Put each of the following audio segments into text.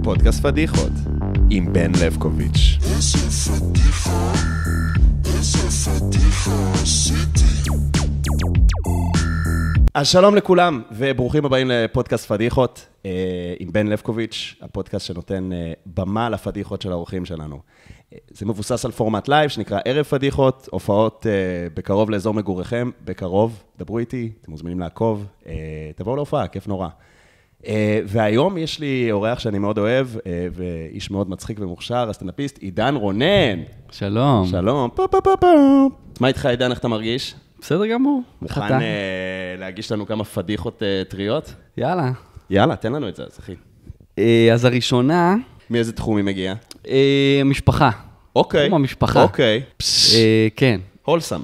פודקאסט פדיחות, עם בן לבקוביץ'. אז שלום לכולם, וברוכים הבאים לפודקאסט פדיחות, עם בן לבקוביץ', הפודקאסט שנותן במה לפדיחות של האורחים שלנו. זה מבוסס על פורמט לייב, שנקרא ערב פדיחות, הופעות בקרוב לאזור מגוריכם, בקרוב, דברו איתי, אתם מוזמנים לעקוב, תבואו להופעה, כיף נורא. והיום יש לי אורח שאני מאוד אוהב, ואיש מאוד מצחיק ומוכשר, הסטנדאפיסט, עידן רונן. שלום. שלום. מה איתך, עידן, איך אתה מרגיש? בסדר גמור. מוכן להגיש לנו כמה פדיחות טריות? יאללה. יאללה, תן לנו את זה, אז אחי. אז הראשונה... מאיזה תחום היא מגיעה? משפחה. אוקיי. תחום המשפחה. אוקיי. כן. הולסם.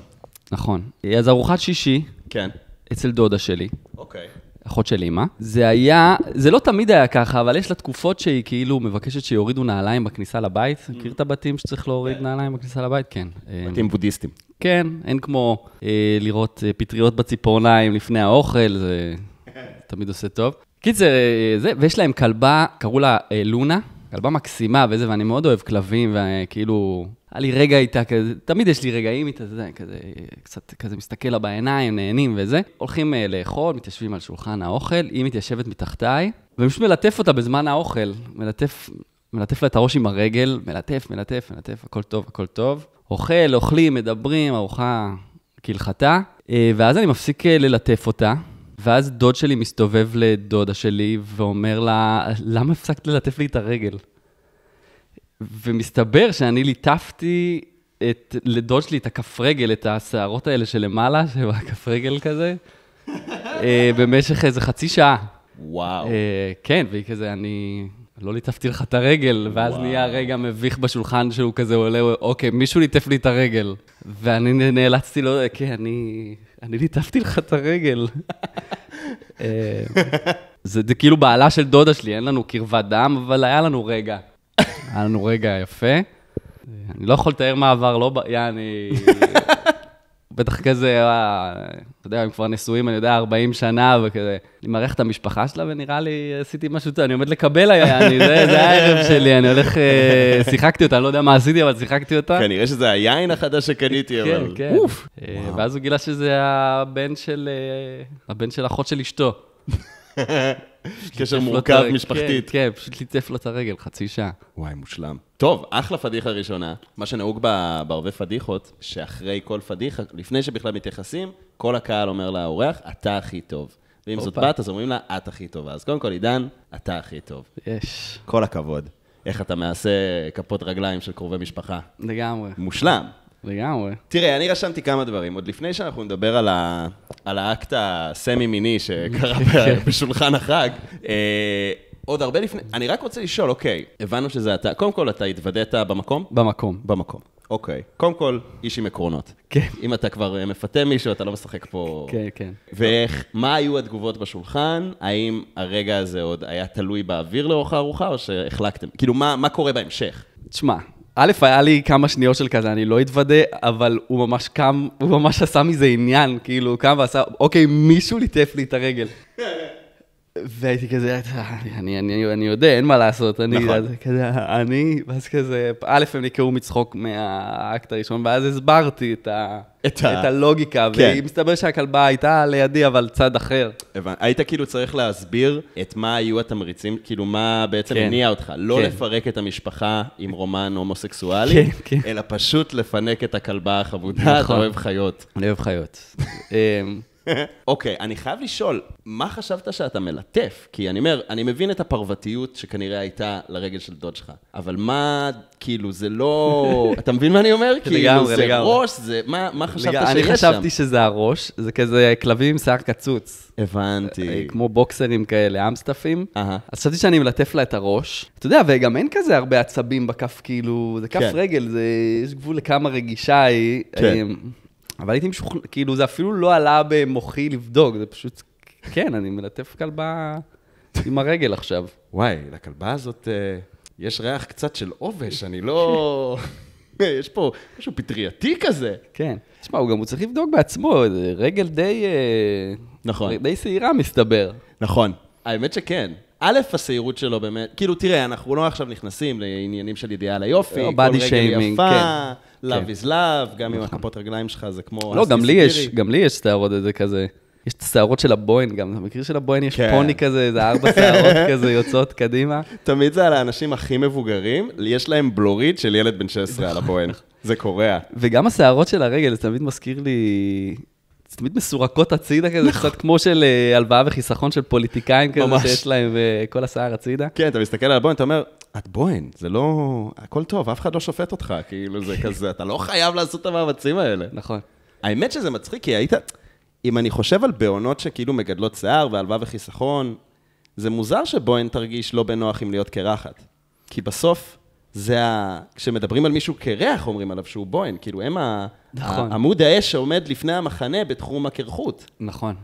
נכון. אז ארוחת שישי. כן. אצל דודה שלי. אוקיי. אחות של אמא. זה לא תמיד היה ככה, אבל יש לה תקופות שהיא כאילו מבקשת שיורידו נעליים בכניסה לבית. מכיר את הבתים שצריך להוריד נעליים בכניסה לבית? כן. בתים בודיסטים. כן, אין כמו לראות פטריות בציפורניים לפני האוכל, זה תמיד עושה טוב. קיצר, ויש להם כלבה, קראו לה לונה, כלבה מקסימה וזה, ואני מאוד אוהב כלבים, וכאילו, היה לי רגע איתה, תמיד יש לי רגעים איתה, קצת כזה מסתכל לה בעיניים, נהנים וזה. הולכים לאכול, מתיישבים על שולחן האוכל, היא מתיישבת מתחתיי, ופשוט מלטף אותה בזמן האוכל, מלטף לה את הראש עם הרגל, מלטף, הכל טוב, הכל טוב. אוכלים, מדברים, ארוחה כהלכתה, ואז אני מפסיק ללטף אותה, ואז דוד שלי מסתובב לדודה שלי, ואומר לה, למה הפסקת ללטף לי את הרגל? ומסתבר שאני ליטפתי לדוד שלי את הכף רגל, את השערות האלה שלמעלה, שהכף רגל כזה, במשך איזה חצי שעה. וואו. כן, והיא כזה, אני לא ליטפתי לך את הרגל, ואז נהיה רגע מביך בשולחן שהוא כזה עולה, אוקיי, מישהו ליטף לי את הרגל. ואני נאלצתי לו, כן, אני ליטפתי לך את הרגל. זה כאילו בעלה של דודה שלי, אין לנו קרבת דם, אבל היה לנו רגע. היה לנו רגע יפה. אני לא יכול לתאר מה עבר, לא, אני... בטח כזה, אתה יודע, הם כבר נשואים, אני יודע, 40 שנה, וכזה, אני מערך את המשפחה שלה, ונראה לי, עשיתי משהו טוב, אני עומד לקבל, זה הערב שלי, אני הולך, שיחקתי אותה, אני לא יודע מה עשיתי, אבל שיחקתי אותה. כן, נראה שזה היין החדש שקניתי, אבל... כן, כן. ואז הוא גילה שזה הבן של אחות של אשתו. קשר מורכב משפחתית. כן, פשוט ליטף לו את הרגל, חצי שעה. וואי, מושלם. טוב, אחלה פדיחה ראשונה. מה שנהוג בהרבה פדיחות, שאחרי כל פדיחה, לפני שבכלל מתייחסים, כל הקהל אומר לאורח, אתה הכי טוב. ואם זאת בת, אז אומרים לה, את הכי טובה. אז קודם כל, עידן, אתה הכי טוב. יש. כל הכבוד. איך אתה מעשה כפות רגליים של קרובי משפחה. לגמרי. מושלם. לגמרי. תראה, אני רשמתי כמה דברים. עוד לפני שאנחנו נדבר על האקט הסמי-מיני שקרה בשולחן החג, עוד הרבה לפני, אני רק רוצה לשאול, אוקיי, הבנו שזה אתה, קודם כל אתה התוודעת במקום? במקום. במקום, אוקיי. קודם כל, איש עם עקרונות. כן. אם אתה כבר מפתה מישהו, אתה לא משחק פה... כן, כן. ומה היו התגובות בשולחן? האם הרגע הזה עוד היה תלוי באוויר לאורך הארוחה, או שהחלקתם? כאילו, מה קורה בהמשך? תשמע, א', היה לי כמה שניות של כזה, אני לא אתוודה, אבל הוא ממש קם, הוא ממש עשה מזה עניין, כאילו, קם ועשה, אוקיי, מישהו ליטף לי את הרגל. והייתי כזה, אני יודע, אין מה לעשות, ואז כזה, א', הם נקראו מצחוק מהאקט הראשון, ואז הסברתי את הלוגיקה, ומסתבר שהכלבה הייתה לידי, אבל צד אחר. היית כאילו צריך להסביר את מה היו התמריצים, כאילו מה בעצם הניע אותך, לא לפרק את המשפחה עם רומן הומוסקסואלי, אלא פשוט לפנק את הכלבה החבודה, אתה אוהב חיות. אני אוהב חיות. אוקיי, אני חייב לשאול, מה חשבת שאתה מלטף? כי אני אומר, אני מבין את הפרוותיות שכנראה הייתה לרגל של דוד שלך, אבל מה, כאילו, זה לא... אתה מבין מה אני אומר? כאילו, זה ראש, זה... מה חשבת שיש שם? אני חשבתי שזה הראש, זה כזה כלבים עם שיער קצוץ. הבנתי. כמו בוקסרים כאלה, אמסטפים. אז חשבתי שאני מלטף לה את הראש. אתה יודע, וגם אין כזה הרבה עצבים בכף, כאילו, זה כף רגל, יש גבול לכמה רגישה היא. כן. אבל הייתי משוכנע, כאילו זה אפילו לא עלה במוחי לבדוק, זה פשוט, כן, אני מלטף כלבה עם הרגל עכשיו. וואי, לכלבה הזאת יש ריח קצת של עובש, אני לא... יש פה משהו פטרייתי כזה. כן. תשמע, הוא צריך לבדוק בעצמו, רגל די... נכון. די שעירה מסתבר. נכון. האמת שכן. א', הסעירות שלו באמת, כאילו תראה, אנחנו לא עכשיו נכנסים לעניינים של אידיאל היופי, כל רגל יפה, love is love, גם עם הכפות רגליים שלך זה כמו... לא, גם לי יש שערות איזה כזה. יש את השערות של הבוין, גם במקרה של הבוין יש פוני כזה, זה 4 שערות כזה יוצאות קדימה. תמיד זה על האנשים הכי מבוגרים, יש להם בלורית של ילד בן 16 על הבוין. זה קורע. וגם השערות של הרגל, זה תמיד מזכיר לי... זה תמיד מסורקות הצידה כזה, קצת כמו של הלוואה וחיסכון של פוליטיקאים כזה, שיש להם כל השער הצידה. כן, אתה מסתכל על הבוין, אתה אומר, את בוין, זה לא... הכל טוב, אף אחד לא שופט אותך, כאילו זה כזה, אתה לא חייב לעשות את המאמצים האלה. נכון. האמת שזה מצחיק, כי היית... אם אני חושב על בעונות שכאילו מגדלות שיער והלוואה וחיסכון, זה מוזר שבוין תרגיש לא בנוח עם להיות קרחת. כי בסוף, כשמדברים על מישהו קרח, אומרים עליו שהוא בוין. כאילו, הם עמוד האש שעומד לפני המחנה בתחום הקרחות. נכון.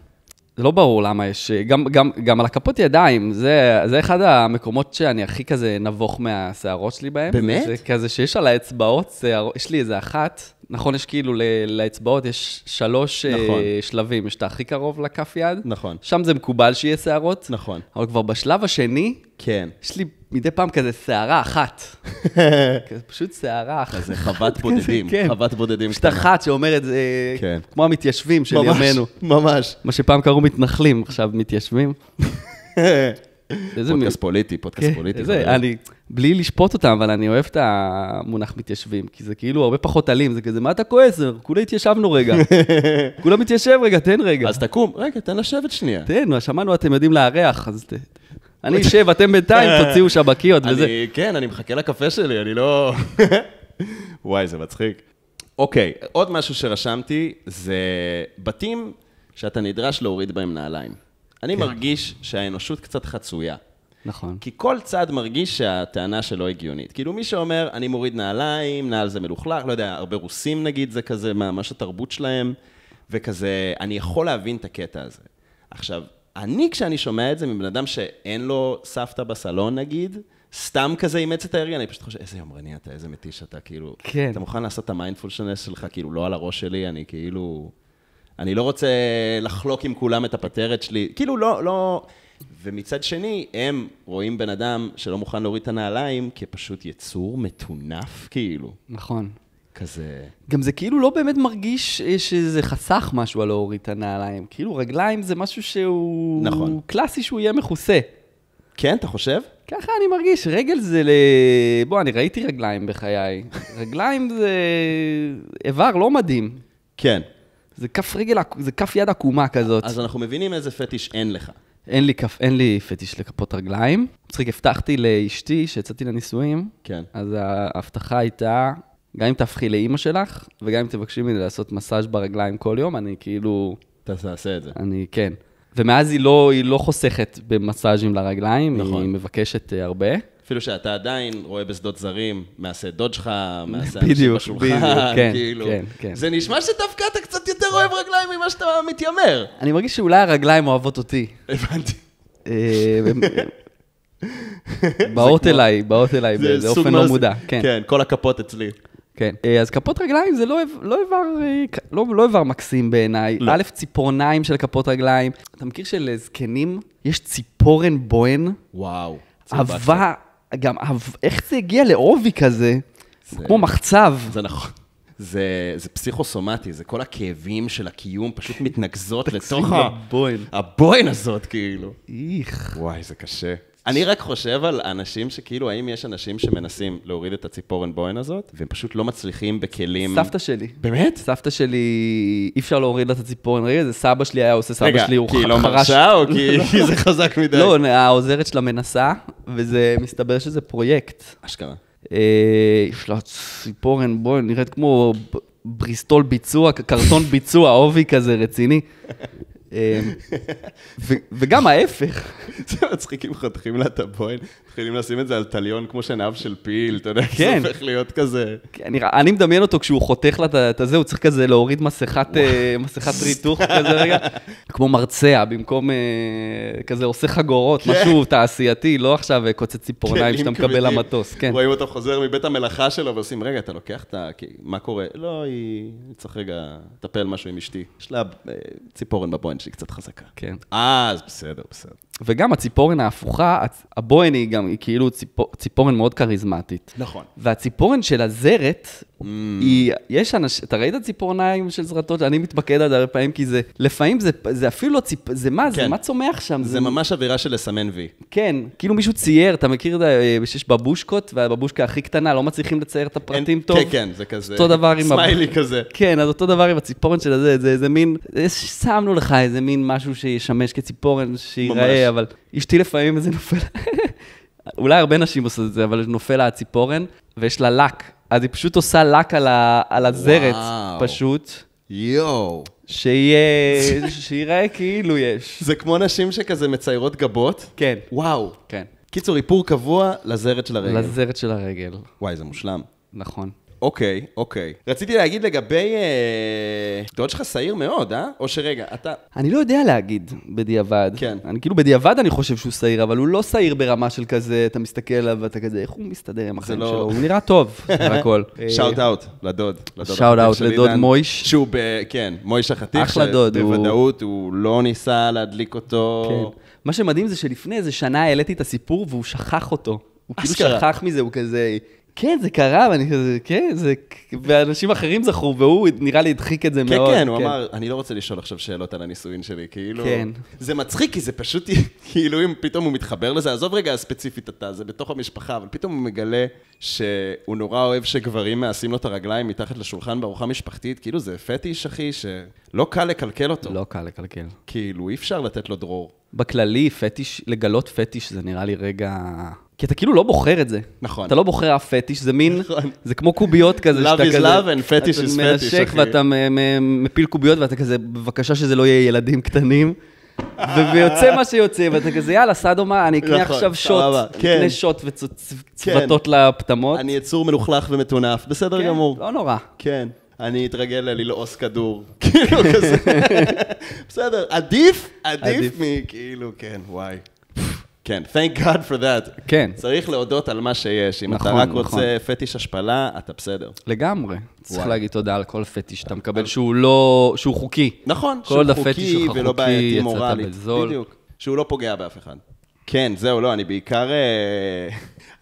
זה לא ברור למה יש, גם על הכפות ידיים, זה אחד המקומות שאני הכי כזה נבוך מהשערות שלי בהם. באמת? זה כזה שיש על האצבעות, יש לי איזה אחת, נכון, יש כאילו לאצבעות, יש 3 שלבים, יש את הכי קרוב לכף יד. נכון. שם זה מקובל שיהיה שערות. נכון. אבל כבר בשלב השני, כן. יש לי מדי פעם כזה שערה אחת. פשוט שערה אחת. זה חוות בודדים, חוות בודדים. פשוט אחת שאומרת, זה כמו המתיישבים של ימינו. ממש. מה שפעם קראו מתנחלים, עכשיו מתיישבים. פודקאסט פוליטי. אני, בלי לשפוט אותם, אבל אני אוהב את המונח מתיישבים, כי זה כאילו הרבה פחות אלים, זה כזה, מה אתה כועס? כולה התיישבנו רגע. כולה מתיישב רגע, תן רגע. אז תקום, רגע, תן לשבת שנייה. תן, שמענו, אתם יודעים לארח, אז אני אשב, אתם בינתיים, תוציאו שבקיות וזה. כן, אני מחכה לקפה שלי, אני לא... וואי, זה מצחיק. אוקיי, עוד משהו שרשמתי, זה בתים שאתה נדרש להוריד בהם נעליים. אני מרגיש שהאנושות קצת חצויה. נכון. כי כל צד מרגיש שהטענה שלו הגיונית. כאילו מי שאומר, אני מוריד נעליים, נעל זה מלוכלך, לא יודע, הרבה רוסים נגיד, זה כזה ממש התרבות שלהם, וכזה, אני יכול להבין את הקטע הזה. עכשיו, כשאני שומע את זה מבן אדם שאין לו סבתא בסלון נגיד, סתם כזה אימץ את ההרגל, אני פשוט חושב, איזה יומרני אתה, איזה מתיש אתה, כאילו, כן. אתה מוכן לעשות את המיינדפולנס שלך, כאילו, לא על הראש שלי, אני כאילו, אני לא רוצה לחלוק עם כולם את הפטרת שלי, כאילו, לא, ומצד שני, הם רואים בן אדם שלא מוכן להוריד את הנעליים, כפשוט יצור מטונף, כאילו. נכון. כזה... גם זה כאילו לא באמת מרגיש שזה חסך משהו על להוריד את הנעליים. כאילו רגליים זה משהו שהוא... נכון. קלאסי שהוא יהיה מכוסה. כן, אתה חושב? ככה אני מרגיש. רגל זה בוא, אני ראיתי רגליים בחיי. רגליים זה איבר לא מדהים. כן. זה כף רגל, זה כף יד עקומה כזאת. אז אנחנו מבינים איזה פטיש אין לך. אין לי פטיש לכפות רגליים. מצחיק, הבטחתי לאשתי שיצאתי לנישואים. כן. אז ההבטחה הייתה, גם אם תהפכי לאמא שלך, וגם אם תבקשי ממני לעשות מסאז' ברגליים כל יום, אני כאילו... תעשה את זה. אני, כן. ומאז היא לא חוסכת במסאז'ים לרגליים, נכון. היא מבקשת הרבה. אפילו שאתה עדיין רואה בשדות זרים, מעשה דוד שלך, מעשה אנשים בשולחן, כן, כאילו. כן, כן. זה נשמע שדווקא אתה קצת יותר אוהב רגליים ממה שאתה מתיימר. אני מרגיש שאולי הרגליים אוהבות אותי. הבנתי. באות אליי, זה אופן לא מודע. כן, כל הכפות אצלי. כן, אז כפות רגליים זה לא איבר מקסים בעיניי. א', ציפורניים של כפות רגליים. אתה מכיר שלזקנים יש ציפורן בוהן? וואו. אהבה, גם איך זה הגיע לעובי כזה? כמו מחצב. זה נכון. זה פסיכוסומטי, זה כל הכאבים של הקיום פשוט מתנגזות לתוך הבוין הזאת, כאילו. איך. וואי, זה קשה. אני רק חושב על אנשים שכאילו, האם יש אנשים שמנסים להוריד את הציפורן בוין הזאת, והם פשוט לא מצליחים בכלים... סבתא שלי. באמת? סבתא שלי, אי אפשר להוריד לה את הציפורן. רגע, זה סבא שלי היה עושה, סבא שלי הוא חרש... רגע, כי לא מרשה או כי זה חזק מדי? לא, העוזרת שלה מנסה, וזה מסתבר שזה פרויקט. אשכרה. יש לה ציפורן בוין, נראית כמו בריסטול ביצוע, קרטון ביצוע, עובי כזה רציני. וגם ההפך. זה מצחיק אם חותכים לה את הבוין, מתחילים לשים את זה על טליון כמו שנאב של פיל, אתה יודע, זה הופך להיות כזה. אני מדמיין אותו כשהוא חותך לה את זה, הוא צריך כזה להוריד מסכת ריתוך כזה רגע, כמו מרצע, במקום כזה עושה חגורות, משהו תעשייתי, לא עכשיו קוצץ ציפורניים שאתה מקבל למטוס. רואים אותו חוזר מבית המלאכה שלו ועושים, רגע, אתה לוקח את ה... מה קורה? לא, היא צריך רגע לטפל משהו עם אשתי. יש לה ציפורן בבוין שהיא קצת חזקה. כן. אז בסדר, בסדר. וגם הציפורן ההפוכה, הבוהן היא גם, היא כאילו ציפורן מאוד כריזמטית. נכון. והציפורן של הזרת, יש אנשים, אתה ראית ציפורניים של זרתות? אני מתמקד עד הרבה פעמים, כי זה, לפעמים זה אפילו לא זה מה, זה מה צומח שם? זה ממש אווירה של לסמן וי. כן, כאילו מישהו צייר, אתה מכיר שיש בבושקות, והבושקה הכי קטנה, לא מצליחים לצייר את הפרטים טוב? כן, כן, זה כזה, אותו דבר עם סמיילי כזה. כן, אז אותו דבר עם הציפורן של הזה, זה איזה מין, שמנו לך איזה מין משהו שישמש כציפורן, שיראה, אבל אשתי לפעמים זה נופל. אולי הרבה נשים עושות את זה, אבל נופל לה הציפורן, ויש לה לק. אז היא פשוט עושה לק על הזרת, פשוט. יואו. שיראה כאילו יש. זה כמו נשים שכזה מציירות גבות? כן. וואו. כן. קיצור, איפור קבוע לזרת של הרגל. לזרת של הרגל. וואי, זה מושלם. נכון. אוקיי, אוקיי. רציתי להגיד לגבי... דוד שלך שעיר מאוד, אה? או שרגע, אתה... אני לא יודע להגיד בדיעבד. כן. אני כאילו בדיעבד אני חושב שהוא שעיר, אבל הוא לא שעיר ברמה של כזה, אתה מסתכל עליו ואתה כזה, איך הוא מסתדר עם החיים שלו? הוא נראה טוב, והכל. שאוט אאוט לדוד. שאוט אאוט לדוד מויש. שהוא כן, מויש החתיך. אחלה דוד. בוודאות הוא לא ניסה להדליק אותו. כן. מה שמדהים זה שלפני איזה שנה העליתי את הסיפור והוא שכח אותו. הוא כאילו שכח מזה, הוא כזה... כן, זה קרה, ואני כזה, כן, זה... ואנשים אחרים זכרו, והוא נראה לי הדחיק את זה מאוד. כן, כן, הוא אמר, אני לא רוצה לשאול עכשיו שאלות על הנישואין שלי, כאילו... כן. זה מצחיק, כי זה פשוט, כאילו, אם פתאום הוא מתחבר לזה, עזוב רגע ספציפית אתה, זה בתוך המשפחה, אבל פתאום הוא מגלה שהוא נורא אוהב שגברים מעשים לו את הרגליים מתחת לשולחן בארוחה משפחתית, כאילו זה פטיש, אחי, שלא קל לקלקל אותו. לא קל לקלקל. כאילו, אי אפשר לתת לו דרור. בכללי, פטיש, לגלות פטיש זה נראה לי רגע... כי אתה כאילו לא בוחר את זה. נכון. אתה לא בוחר אף פטיש, זה מין, זה כמו קוביות כזה. Love is love and fetish is fetish, אחי. אתה מנשק ואתה מפיל קוביות ואתה כזה, בבקשה שזה לא יהיה ילדים קטנים. ויוצא מה שיוצא, ואתה כזה, יאללה, סדומה, אני אקנה עכשיו שוט, אקנה שוט וצוותות לפטמות. אני יצור מלוכלך ומתונף, בסדר גמור. לא נורא. כן. אני אתרגל ללעוס כדור. כאילו כזה. בסדר, עדיף מכאילו, כן, וואי. כן, thank God for that. כן. צריך להודות על מה שיש. אם אתה רק רוצה פטיש השפלה, אתה בסדר. לגמרי. צריך להגיד תודה על כל פטיש שאתה מקבל שהוא חוקי. נכון, שהוא חוקי ולא בעייתי מורלית. בדיוק. שהוא לא פוגע באף אחד. כן, זהו, לא, אני בעיקר...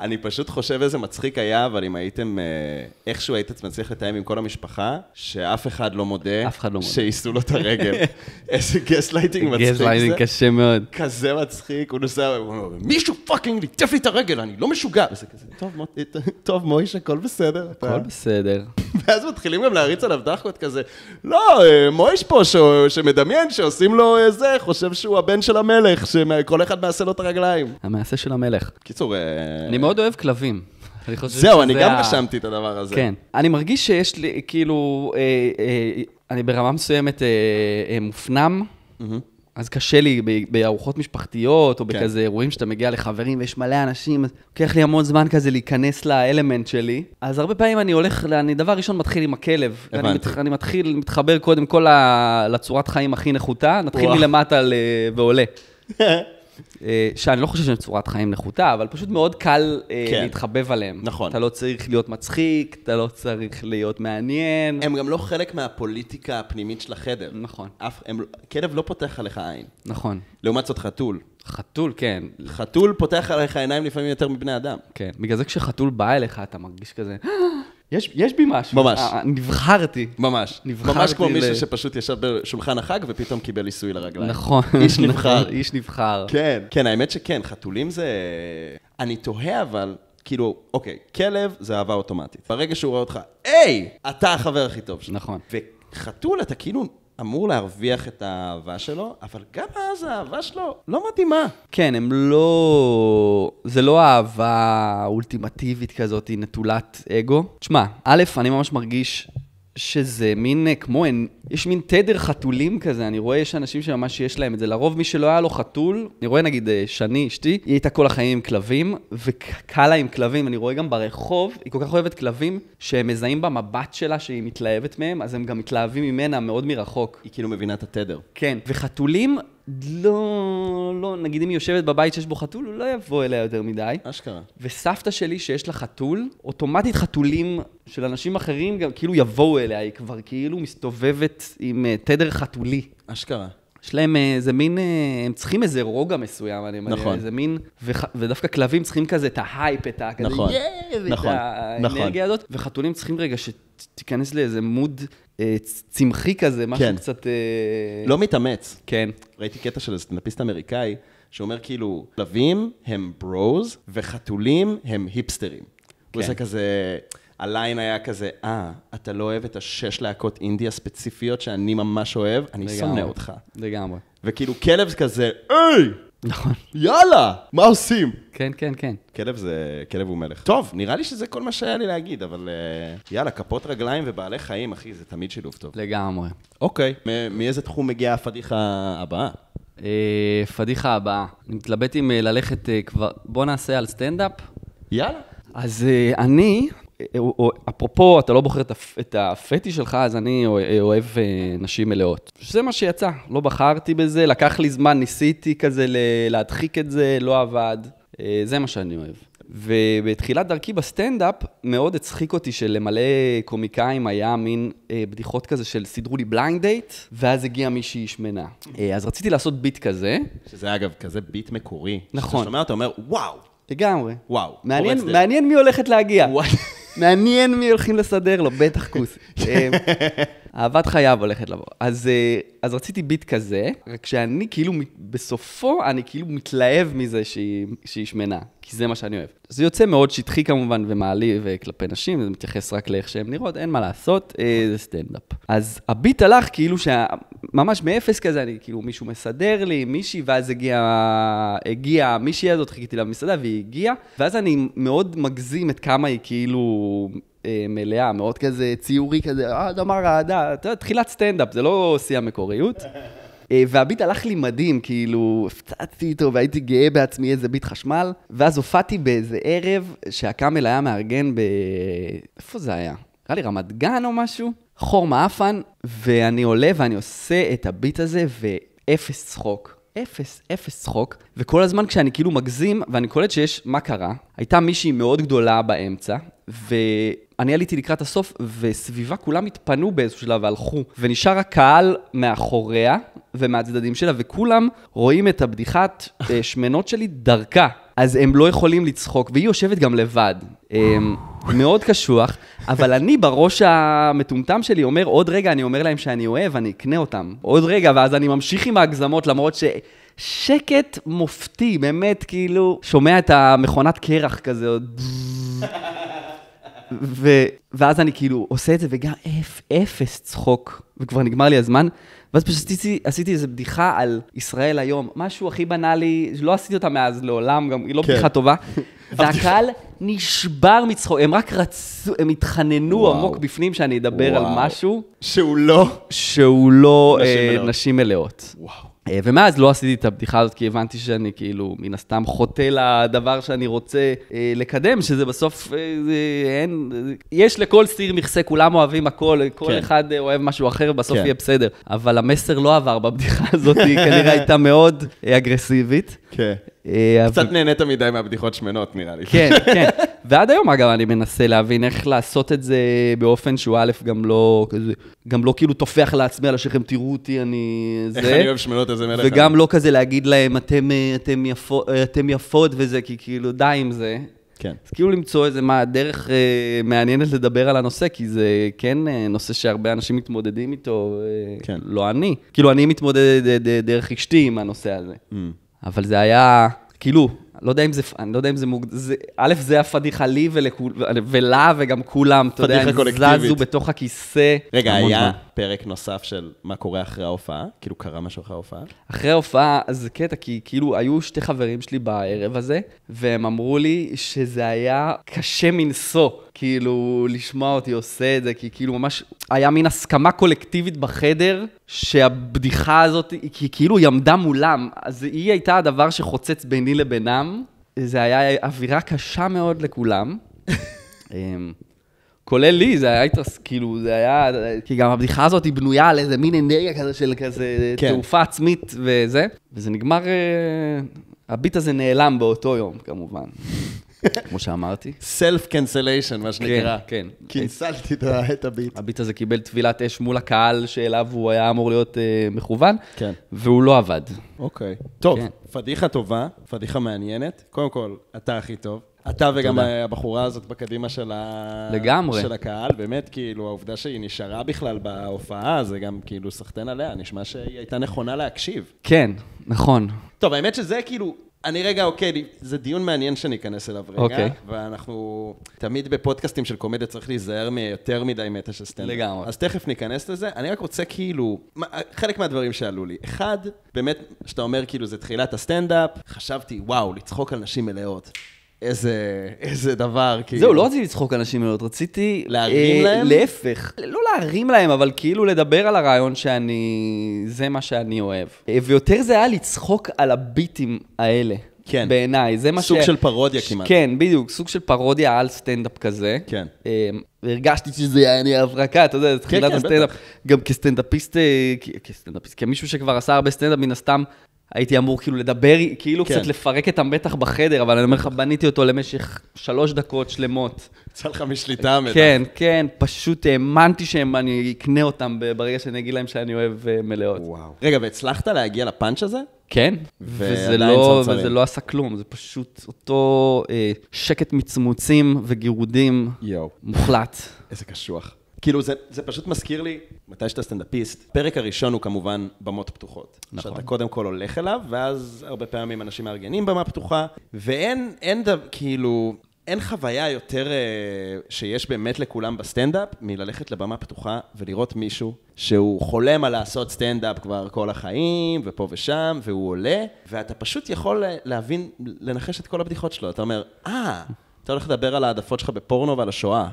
אני פשוט חושב איזה מצחיק היה, אבל אם הייתם, איכשהו הייתם מצליח לתאם עם כל המשפחה, שאף אחד לא מודה, שייסו לו את הרגל. איזה גסלייטינג מצחיק זה. גסלייטינג קשה מאוד. כזה מצחיק, הוא נוסע, מישהו פאקינג ליטף לי את הרגל, אני לא משוגע. וזה כזה, טוב מויש, הכל בסדר. הכל בסדר. ואז מתחילים גם להריץ עליו דחקות כזה, לא, מויש פה שמדמיין שעושים לו זה, חושב שהוא הבן של המלך, שכל אחד מעשה לו את הרגליים. המעשה של המלך. קיצור, אני מאוד אוהב כלבים. זהו, אני גם רשמתי את הדבר הזה. כן. אני מרגיש שיש לי, כאילו, אני ברמה מסוימת מופנם, אז קשה לי בארוחות משפחתיות, או בכזה אירועים שאתה מגיע לחברים ויש מלא אנשים, לוקח לי המון זמן כזה להיכנס לאלמנט שלי. אז הרבה פעמים אני הולך, אני דבר ראשון מתחיל עם הכלב. אני מתחבר קודם כל לצורת חיים הכי נחותה, נתחיל מלמטה ועולה. שאני לא חושב שאני צורת חיים נחותה, אבל פשוט מאוד קל להתחבב עליהם. נכון. אתה לא צריך להיות מצחיק, אתה לא צריך להיות מעניין. הם גם לא חלק מהפוליטיקה הפנימית של החדר. נכון. כלב לא פותח עליך עין. נכון. לעומת זאת חתול. חתול, כן. חתול פותח עליך עיניים לפעמים יותר מבני אדם. כן. בגלל זה כשחתול בא אליך, אתה מרגיש כזה... יש בי משהו. ממש. נבחרתי. ממש. ממש כמו מישהו שפשוט ישב בשולחן החג ופתאום קיבל עיסוי לרגליים. נכון. איש נבחר. איש נבחר. כן. כן, האמת שכן, חתולים זה... אני תוהה אבל, כאילו, אוקיי, כלב זה אהבה אוטומטית. ברגע שהוא רואה אותך, היי, אתה החבר הכי טוב שלו. נכון. וחתול אתה כאילו... אמור להרוויח את האהבה שלו, אבל גם אז האהבה שלו לא מתאימה. כן, הם לא... זה לא אהבה אולטימטיבית כזאת, היא נטולת אגו. תשמע, א', אני ממש מרגיש שזה מין כמו... יש מין תדר חתולים כזה, אני רואה יש אנשים שממש יש להם את זה. לרוב מי שלא היה לו חתול, אני רואה נגיד שני, אשתי, היא הייתה כל החיים עם כלבים, וקלה לה עם כלבים. אני רואה גם ברחוב, היא כל כך אוהבת כלבים, שהם מזהים במבט שלה שהיא מתלהבת מהם, אז הם גם מתלהבים ממנה מאוד מרחוק. היא כאילו מבינה את התדר. כן, וחתולים... לא, נגיד אם היא יושבת בבית שיש בו חתול, הוא לא יבוא אליה יותר מדי. אשכרה. וסבתא שלי שיש לה חתול, אוטומטית חתולים של אנשים אחרים גם כאילו יבואו אליה, היא כבר כאילו מסתובבת עם תדר חתולי. אשכרה. יש להם איזה מין, הם צריכים איזה רוגע מסוים, אני מניח, נכון. איזה מין, ודווקא כלבים צריכים כזה את ההייפ, את ה... נכון, נכון, את האנרגיה הזאת, וחתולים צריכים רגע שתיכנס לאיזה מוד צמחי כזה, משהו כן. קצת... לא מתאמץ. כן. ראיתי קטע של סטנדאפיסט אמריקאי, שאומר כאילו, כלבים הם ברוז, וחתולים הם היפסטרים. הוא עושה כזה, הליין היה כזה, אתה לא אוהב את 6 להקות אינדיה ספציפיות שאני ממש אוהב, אני שונא אותך. לגמרי. וכאילו כלב כזה, היי! נכון. יאללה, מה עושים? כן, כן, כן. כלב הוא מלך. טוב, נראה לי שזה כל מה שהיה לי להגיד, אבל יאללה, כפות רגליים ובעלי חיים, אחי, זה תמיד שילוב טוב. לגמרי. אוקיי, מאיזה תחום מגיעה הפדיחה הבאה? פדיחה הבאה. אני מתלבט אם ללכת כבר, בוא נעשה על סטנדאפ. יאללה. אז אני, אפרופו, אתה לא בוחר את הפטי שלך, אז אני אוהב נשים מלאות. זה מה שיצא, לא בחרתי בזה, לקח לי זמן, ניסיתי כזה להדחיק את זה, לא עבד. זה מה שאני אוהב. ובתחילת דרכי בסטנדאפ, מאוד הצחיק אותי שלמלא קומיקאים היה מין בדיחות כזה של סידרו לי בליינד דייט, ואז הגיעה מישהי שמנה. אז רציתי לעשות ביט כזה. שזה אגב כזה ביט מקורי. נכון. שאתה שומע, אתה אומר, וואו. לגמרי. וואו. מעניין מי הולכת להגיע. מעניין מי הולכים לסדר לו, בטח כוס. אהבת חייו הולכת לבוא. אז רציתי ביט כזה, רק שאני כאילו, בסופו, אני כאילו מתלהב מזה שהיא שמנה, כי זה מה שאני אוהב. זה יוצא מאוד שטחי כמובן, ומעליב כלפי נשים, זה מתייחס רק לאיך שהן נראות, אין מה לעשות, זה סטנדאפ. אז הביט הלך כאילו ממש מאפס כזה, אני כאילו מישהו מסדר לי, מישהי, ואז הגיעה מישהי הזאת, חיכיתי לה במסעדה, והיא הגיעה, ואז אני מאוד מגזים את כמה היא כאילו מלאה, מאוד כזה ציורי כזה, דמר רעדה, תחילת סטנדאפ, זה לא שיא המקוריות. והביט הלך לי מדהים, כאילו, הפצעתי איתו והייתי גאה בעצמי איזה ביט חשמל, ואז הופעתי באיזה ערב שהקאמל היה מארגן איפה זה היה? נראה לי רמת גן או משהו, חור מאפן, ואני עולה ואני עושה את הביט הזה ואפס צחוק. אפס צחוק, וכל הזמן כשאני כאילו מגזים, ואני קולט שיש מה קרה, הייתה מישהי מאוד גדולה באמצע, ואני עליתי לקראת הסוף, וסביבה כולם התפנו באיזשהו שלב והלכו, ונשאר הקהל מאחוריה ומהצדדים שלה, וכולם רואים את הבדיחת שמנות שלי דרכה, אז הם לא יכולים לצחוק, והיא יושבת גם לבד. מאוד קשוח, אבל אני בראש המטומטם שלי אומר, עוד רגע אני אומר להם שאני אוהב, אני אקנה אותם. עוד רגע, ואז אני ממשיך עם ההגזמות, למרות ששקט מופתי, באמת כאילו, שומע את המכונת קרח כזה, עוד... ואז אני כאילו עושה את זה, וגם אפס צחוק, וכבר נגמר לי הזמן, ואז פשוט עשיתי איזו בדיחה על ישראל היום, משהו הכי בנאלי, לא עשיתי אותה מאז לעולם, גם היא לא בדיחה טובה, והקהל נשבר מצחוק, הם רק רצו, הם התחננו עמוק בפנים שאני אדבר על משהו, שהוא לא נשים מלאות. וואו. ומאז לא עשיתי את הבדיחה הזאת, כי הבנתי שאני כאילו מן הסתם חוטא לדבר שאני רוצה לקדם, שזה בסוף, יש לכל סיר מכסה, כולם אוהבים הכל, כל אחד אוהב משהו אחר, בסוף יהיה בסדר. אבל המסר לא עבר בבדיחה הזאת, היא כנראה הייתה מאוד אגרסיבית. כן. קצת נהנית מדי מהבדיחות שמנות, נראה לי. כן, כן. ועד היום, אגב, אני מנסה להבין איך לעשות את זה באופן שהוא א', גם לא כאילו תופח לעצמי על השכם, תראו אותי, איך אני אוהב שמנות איזה מלך. וגם לא כזה להגיד להם, אתם יפות וזה, כי כאילו די עם זה. כן. אז כאילו למצוא איזה דרך מעניינת לדבר על הנושא, כי זה כן נושא שהרבה אנשים מתמודדים איתו, לא אני. כאילו אני מתמודד דרך אשתי עם הנושא הזה. אבל זה היה, כאילו, אני לא יודע אם זה מוגדר, א', זה הפדיחה לי ולה וגם כולם, אתה יודע, הם זזו בתוך הכיסא. רגע, היה פרק נוסף של מה קורה אחרי ההופעה? כאילו קרה משהו אחרי ההופעה? אחרי ההופעה, אז זה קטע, כי כאילו היו 2 חברים שלי בערב הזה, והם אמרו לי שזה היה קשה מנסו, כאילו לשמוע אותי עושה את זה, כי כאילו ממש היה מין הסכמה קולקטיבית בחדר, שהבדיחה הזאת, כי כאילו היא עמדה מולם, אז היא הייתה הדבר שחוצץ ביני לבינם, זה היה אווירה קשה מאוד לכולם, כולל לי, זה היה כאילו, זה היה, כי גם הבדיחה הזאת היא בנויה על איזה מין אנרגיה כזה של כזה תעופה עצמית וזה, וזה נגמר, הביט הזה נעלם באותו יום כמובן. כמו שאמרתי. סלף קנסליישן, מה שנקרא. כן. קינסלתי את הביט. הביט הזה קיבל טבילת אש מול הקהל שאליו הוא היה אמור להיות מכוון, כן. והוא לא עבד. אוקיי. טוב, כן. פדיחה טובה, פדיחה מעניינת. קודם כל, אתה הכי טוב. אתה וגם הבחורה הזאת בקדימה לגמרי. של הקהל, באמת, כאילו, העובדה שהיא נשארה בכלל בהופעה, זה גם כאילו סחטן עליה, נשמע שהיא הייתה נכונה להקשיב. כן, נכון. טוב, האמת שזה כאילו, אני רגע, אוקיי, זה דיון מעניין שניכנס אליו רגע, אוקיי. ואנחנו תמיד בפודקאסטים של קומדיה צריך להיזהר מיותר מדי מטה של סטנדאפ. לגמרי. אז תכף ניכנס לזה, אני רק רוצה כאילו, חלק מהדברים שעלו לי. אחד, באמת, שאתה אומר כאילו זה תחילת הסטנדאפ, חשבתי, וואו, לצחוק על נשים מלאות. איזה דבר, כאילו. זהו, לא רציתי לצחוק אנשים מאוד, רציתי... להרים להם? להפך. לא להרים להם, אבל כאילו לדבר על הרעיון זה מה שאני אוהב. ויותר זה היה לצחוק על הביטים האלה. כן. בעיניי, זה מה סוג של פרודיה כמעט. כן, בדיוק, סוג של פרודיה על סטנדאפ כזה. כן. הרגשתי שזה היה הברקה, אתה יודע, זה תחילת הסטנדאפ. גם כסטנדאפיסט, כמישהו שכבר עשה הרבה סטנדאפ, מן הסתם, הייתי אמור כאילו לדבר, כאילו קצת לפרק את המתח בחדר, אבל אני אומר לך, בניתי אותו למשך 3 דקות שלמות. יצא לך משליטה המתח. כן, פשוט האמנתי שאני אקנה אותם ברגע שאני אגיד להם שאני אוהב מלאות. וואו. רגע, והצלחת להגיע לפאנץ' הזה? כן, וזה לא עשה כלום, זה פשוט אותו שקט מצמוצים וגירודים מוחלט. איזה קשוח. כאילו, זה פשוט מזכיר לי, מתי שאתה סטנדאפיסט, פרק הראשון הוא כמובן במות פתוחות. נכון. שאתה קודם כל הולך אליו, ואז הרבה פעמים אנשים מארגנים במה פתוחה, ואין, כאילו, אין חוויה יותר שיש באמת לכולם בסטנדאפ, מללכת לבמה פתוחה ולראות מישהו שהוא חולם על לעשות סטנדאפ כבר כל החיים, ופה ושם, והוא עולה, ואתה פשוט יכול להבין, לנחש את כל הבדיחות שלו. אתה אומר, אתה הולך לדבר על העדפות שלך בפורנו ועל השואה.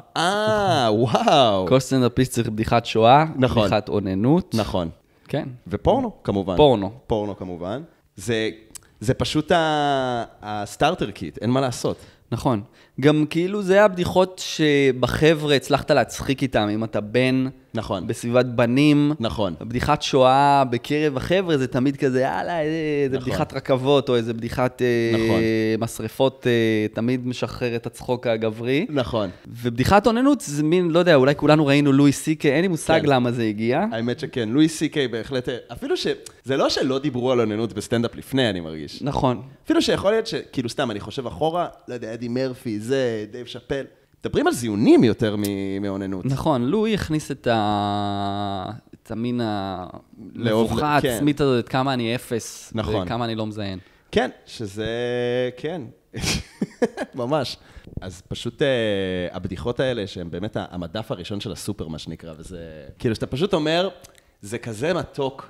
וואו. כל סטנדאפיסט צריך בדיחת שואה, נכון. בדיחת אוננות. נכון. כן. ופורנו, כמובן. פורנו, כמובן. זה פשוט הסטארטר קיט, אין מה לעשות. נכון. גם כאילו זה הבדיחות שבחבר'ה הצלחת להצחיק איתם, אם אתה בן, נכון. בסביבת בנים. נכון. בדיחת שואה בקרב החבר'ה זה תמיד כזה, יאללה, איזה בדיחת רכבות, או איזה בדיחת משרפות, תמיד משחרר את הצחוק הגברי. נכון. ובדיחת אוננות זה מין, לא יודע, אולי כולנו ראינו לואי סי-קיי, אין לי מושג למה זה הגיע. האמת שכן, לואי סי-קיי בהחלט, אפילו זה לא שלא דיברו על אוננות בסטנדאפ לפני, אני מרגיש. נכון. אפילו שיכול להיות שכאילו סתם, אני חושב אחורה, לא יודע, אדי מרפי, זה, דייב שאפל, מדברים על זיונים יותר מאוננות. נכון, לואי הכניס את המין המבוכה העצמית הזאת, כמה אני אפס, וכמה אני לא מזיין. כן, שזה, כן, ממש. אז פשוט הבדיחות האלה, שהן באמת המדף הראשון של הסופר, מה שנקרא, וזה, כאילו שאתה פשוט אומר, זה כזה מתוק,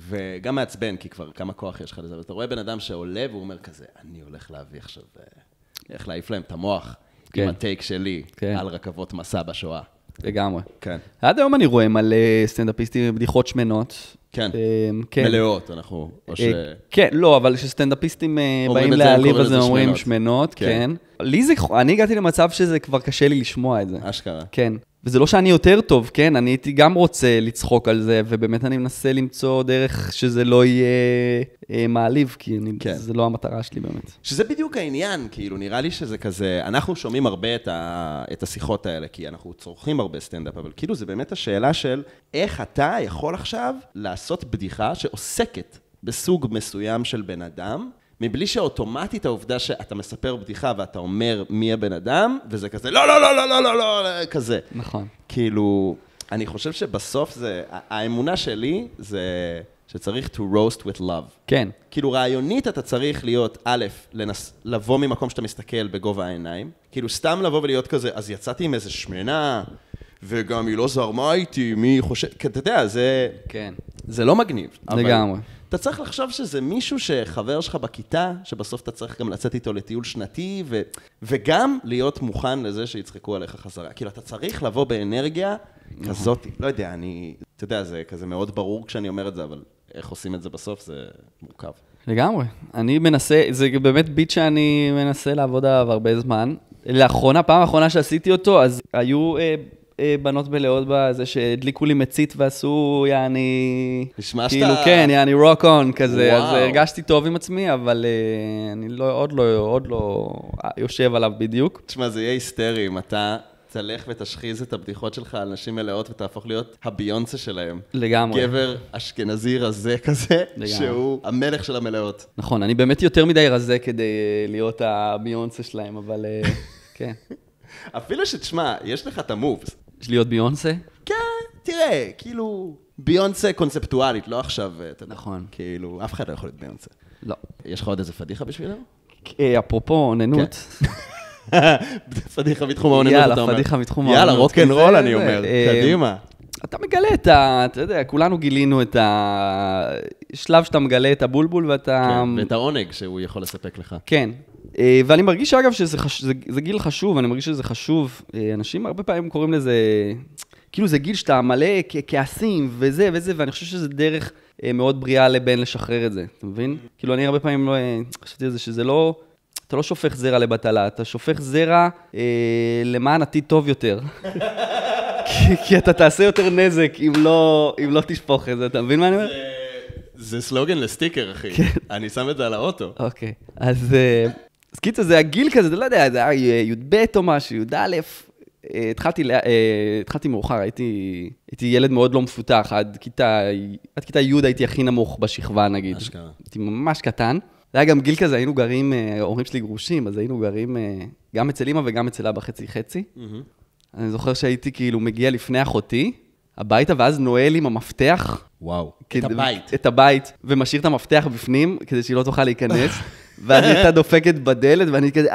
וגם מעצבן, כי כבר כמה כוח יש לך לזה, ואתה רואה בן אדם שעולה, והוא אומר כזה, אני הולך להביא עכשיו, איך להעיף להם את המוח, עם הטייק שלי, על רכבות מסע בשואה. לגמרי. כן. עד היום אני רואה מלא סטנדאפיסטים בדיחות שמנות. כן. מלאות, אנחנו... כן, לא, אבל שסטנדאפיסטים באים להעליב אז הם אומרים שמנות, כן. אני הגעתי למצב שזה כבר קשה לי לשמוע את זה. אשכרה. כן. וזה לא שאני יותר טוב, כן? אני הייתי גם רוצה לצחוק על זה, ובאמת אני מנסה למצוא דרך שזה לא יהיה מעליב, כי זה לא המטרה שלי באמת. שזה בדיוק העניין, כאילו, נראה לי שזה כזה, אנחנו שומעים הרבה את השיחות האלה, כי אנחנו צורכים הרבה סטנדאפ, אבל כאילו זה באמת השאלה של איך אתה יכול עכשיו לעשות בדיחה שעוסקת בסוג מסוים של בן אדם, מבלי שאוטומטית העובדה שאתה מספר בדיחה ואתה אומר מי הבן אדם, וזה כזה, לא, לא, לא, לא, לא, לא, לא, כזה. נכון. כאילו, אני חושב שבסוף זה, האמונה שלי זה שצריך to roast with love. כן. כאילו, רעיונית אתה צריך להיות, א', לבוא ממקום שאתה מסתכל בגובה העיניים, כאילו, סתם לבוא ולהיות כזה, אז יצאתי עם איזה שמנה, וגם היא לא זרמה איתי, מי חושב, אתה יודע, זה... כן. זה לא מגניב. לגמרי. אתה צריך לחשוב שזה מישהו שחבר שלך בכיתה, שבסוף אתה צריך גם לצאת איתו לטיול שנתי, וגם להיות מוכן לזה שיצחקו עליך חזרה. כאילו, אתה צריך לבוא באנרגיה כזאת. לא יודע, אתה יודע, זה כזה מאוד ברור כשאני אומר את זה, אבל איך עושים את זה בסוף, זה מורכב. לגמרי. אני מנסה, זה באמת ביט שאני מנסה לעבוד עליו הרבה זמן. לאחרונה, פעם האחרונה שעשיתי אותו, אז היו בנות מלאות בזה שהדליקו לי מצית ועשו, יעני... נשמע כאילו, שאתה... כן, יעני רוק און כזה, וואו. אז הרגשתי טוב עם עצמי, אבל אני עוד לא יושב עליו בדיוק. תשמע, זה יהיה היסטרי אם אתה תלך ותשחיז את הבדיחות שלך על נשים מלאות ותהפוך להיות הביונסה שלהם. לגמרי. גבר אשכנזי רזה כזה, שהוא המלך של המלאות. נכון, אני באמת יותר מדי רזה כדי להיות הביונסה שלהם, אבל כן. אפילו שתשמע, יש לך את המובס. יש להיות ביונסה? כן, תראה, כאילו, ביונסה קונספטואלית, לא עכשיו, אתה יודע. נכון. כאילו, אף אחד לא יכול להיות ביונסה. לא. יש לך עוד איזה פדיחה בשבילנו? אפרופו אוננות. פדיחה מתחום האוננות, אתה אומר. יאללה, פדיחה מתחום האוננות. יאללה, רוק'נ'רול אני אומר, קדימה. אתה מגלה אתה יודע, כולנו גילינו את השלב שאתה מגלה את הבולבול ואתה... כן, ואת העונג שהוא יכול לספק לך. כן. ואני מרגיש אגב שזה גיל חשוב, אני מרגיש שזה חשוב. אנשים הרבה פעמים קוראים לזה, כאילו זה גיל שאתה מלא כעסים וזה וזה, ואני חושב שזה דרך מאוד בריאה לבן לשחרר את זה, אתה מבין? כאילו אני הרבה פעמים לא חשבתי על זה שזה לא, אתה לא שופך זרע לבטלה, אתה שופך זרע למען עתיד טוב יותר. כי אתה תעשה יותר נזק אם לא תשפוך את זה, אתה מבין מה אני אומר? זה סלוגן לסטיקר, אחי. אני שם את זה על האוטו. אוקיי, אז קיצור, זה הגיל כזה, אתה לא יודע, זה היה י"ב או משהו, י"א. התחלתי מאוחר, הייתי ילד מאוד לא מפותח, עד כיתה י' הייתי הכי נמוך בשכבה, נגיד. הייתי ממש קטן. זה היה גם גיל כזה, היינו גרים, ההורים שלי גרושים, אז היינו גרים גם אצל אמא וגם אצל אבא חצי. אני זוכר שהייתי כאילו מגיע לפני אחותי, הביתה, ואז נועל עם המפתח. וואו, את הבית. את הבית, ומשאיר את המפתח בפנים, כדי שהיא לא תוכל להיכנס. ואז היא הייתה דופקת בדלת, ואני כזה,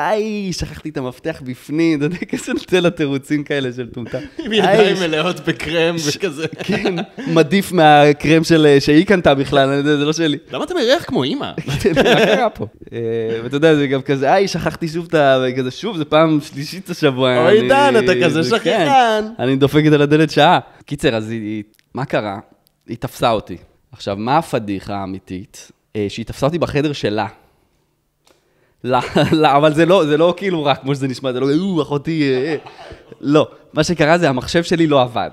שכחתי את המפתח בפנים, אתה יודע, כזה נותן לה תירוצים כאלה של טומטה. עם ידיים מלאות בקרם וכזה. כן, מדיף מהקרם שהיא קנתה בכלל, זה לא שלי. למה אתה מריח כמו אמא? מה קרה פה? ואתה יודע, זה גם כזה, שכחתי שוב כזה, שוב, זה פעם שלישית השבוע. אוי דן, אתה כזה שכחן. אני דופקת על הדלת שעה. קיצר, אז מה קרה? היא תפסה אותי. עכשיו, מה הפדיחה האמיתית? שהיא תפסה אותי בחדר שלה. לא, אבל זה לא כאילו רק כמו שזה נשמע, זה לא, אחותי, לא. מה שקרה זה, המחשב שלי לא עבד.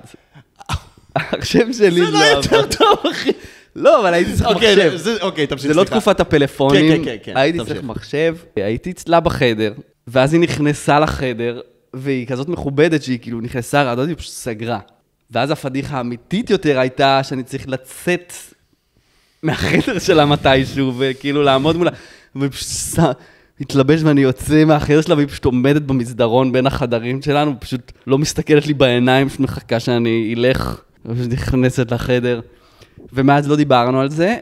המחשב שלי לא עבד. זה לא יותר טוב, אחי. לא, אבל הייתי צריך מחשב. אוקיי, תמשיך, זה לא תקופת הפלאפונים. כן, הייתי צריך מחשב, הייתי אצלה בחדר, ואז היא נכנסה לחדר, והיא כזאת מכובדת שהיא כאילו נכנסה, רעדות, היא פשוט סגרה. ואז הפדיחה האמיתית יותר הייתה שאני צריך לצאת מהחדר שלה מתישהו, וכאילו לעמוד מולה, ופשוט מתלבש ואני יוצא מהחדר שלה, והיא פשוט עומדת במסדרון בין החדרים שלנו, ופשוט לא מסתכלת לי בעיניים, פשוט מחכה שאני אלך, ופשוט נכנסת לחדר. ומאז לא דיברנו על זה.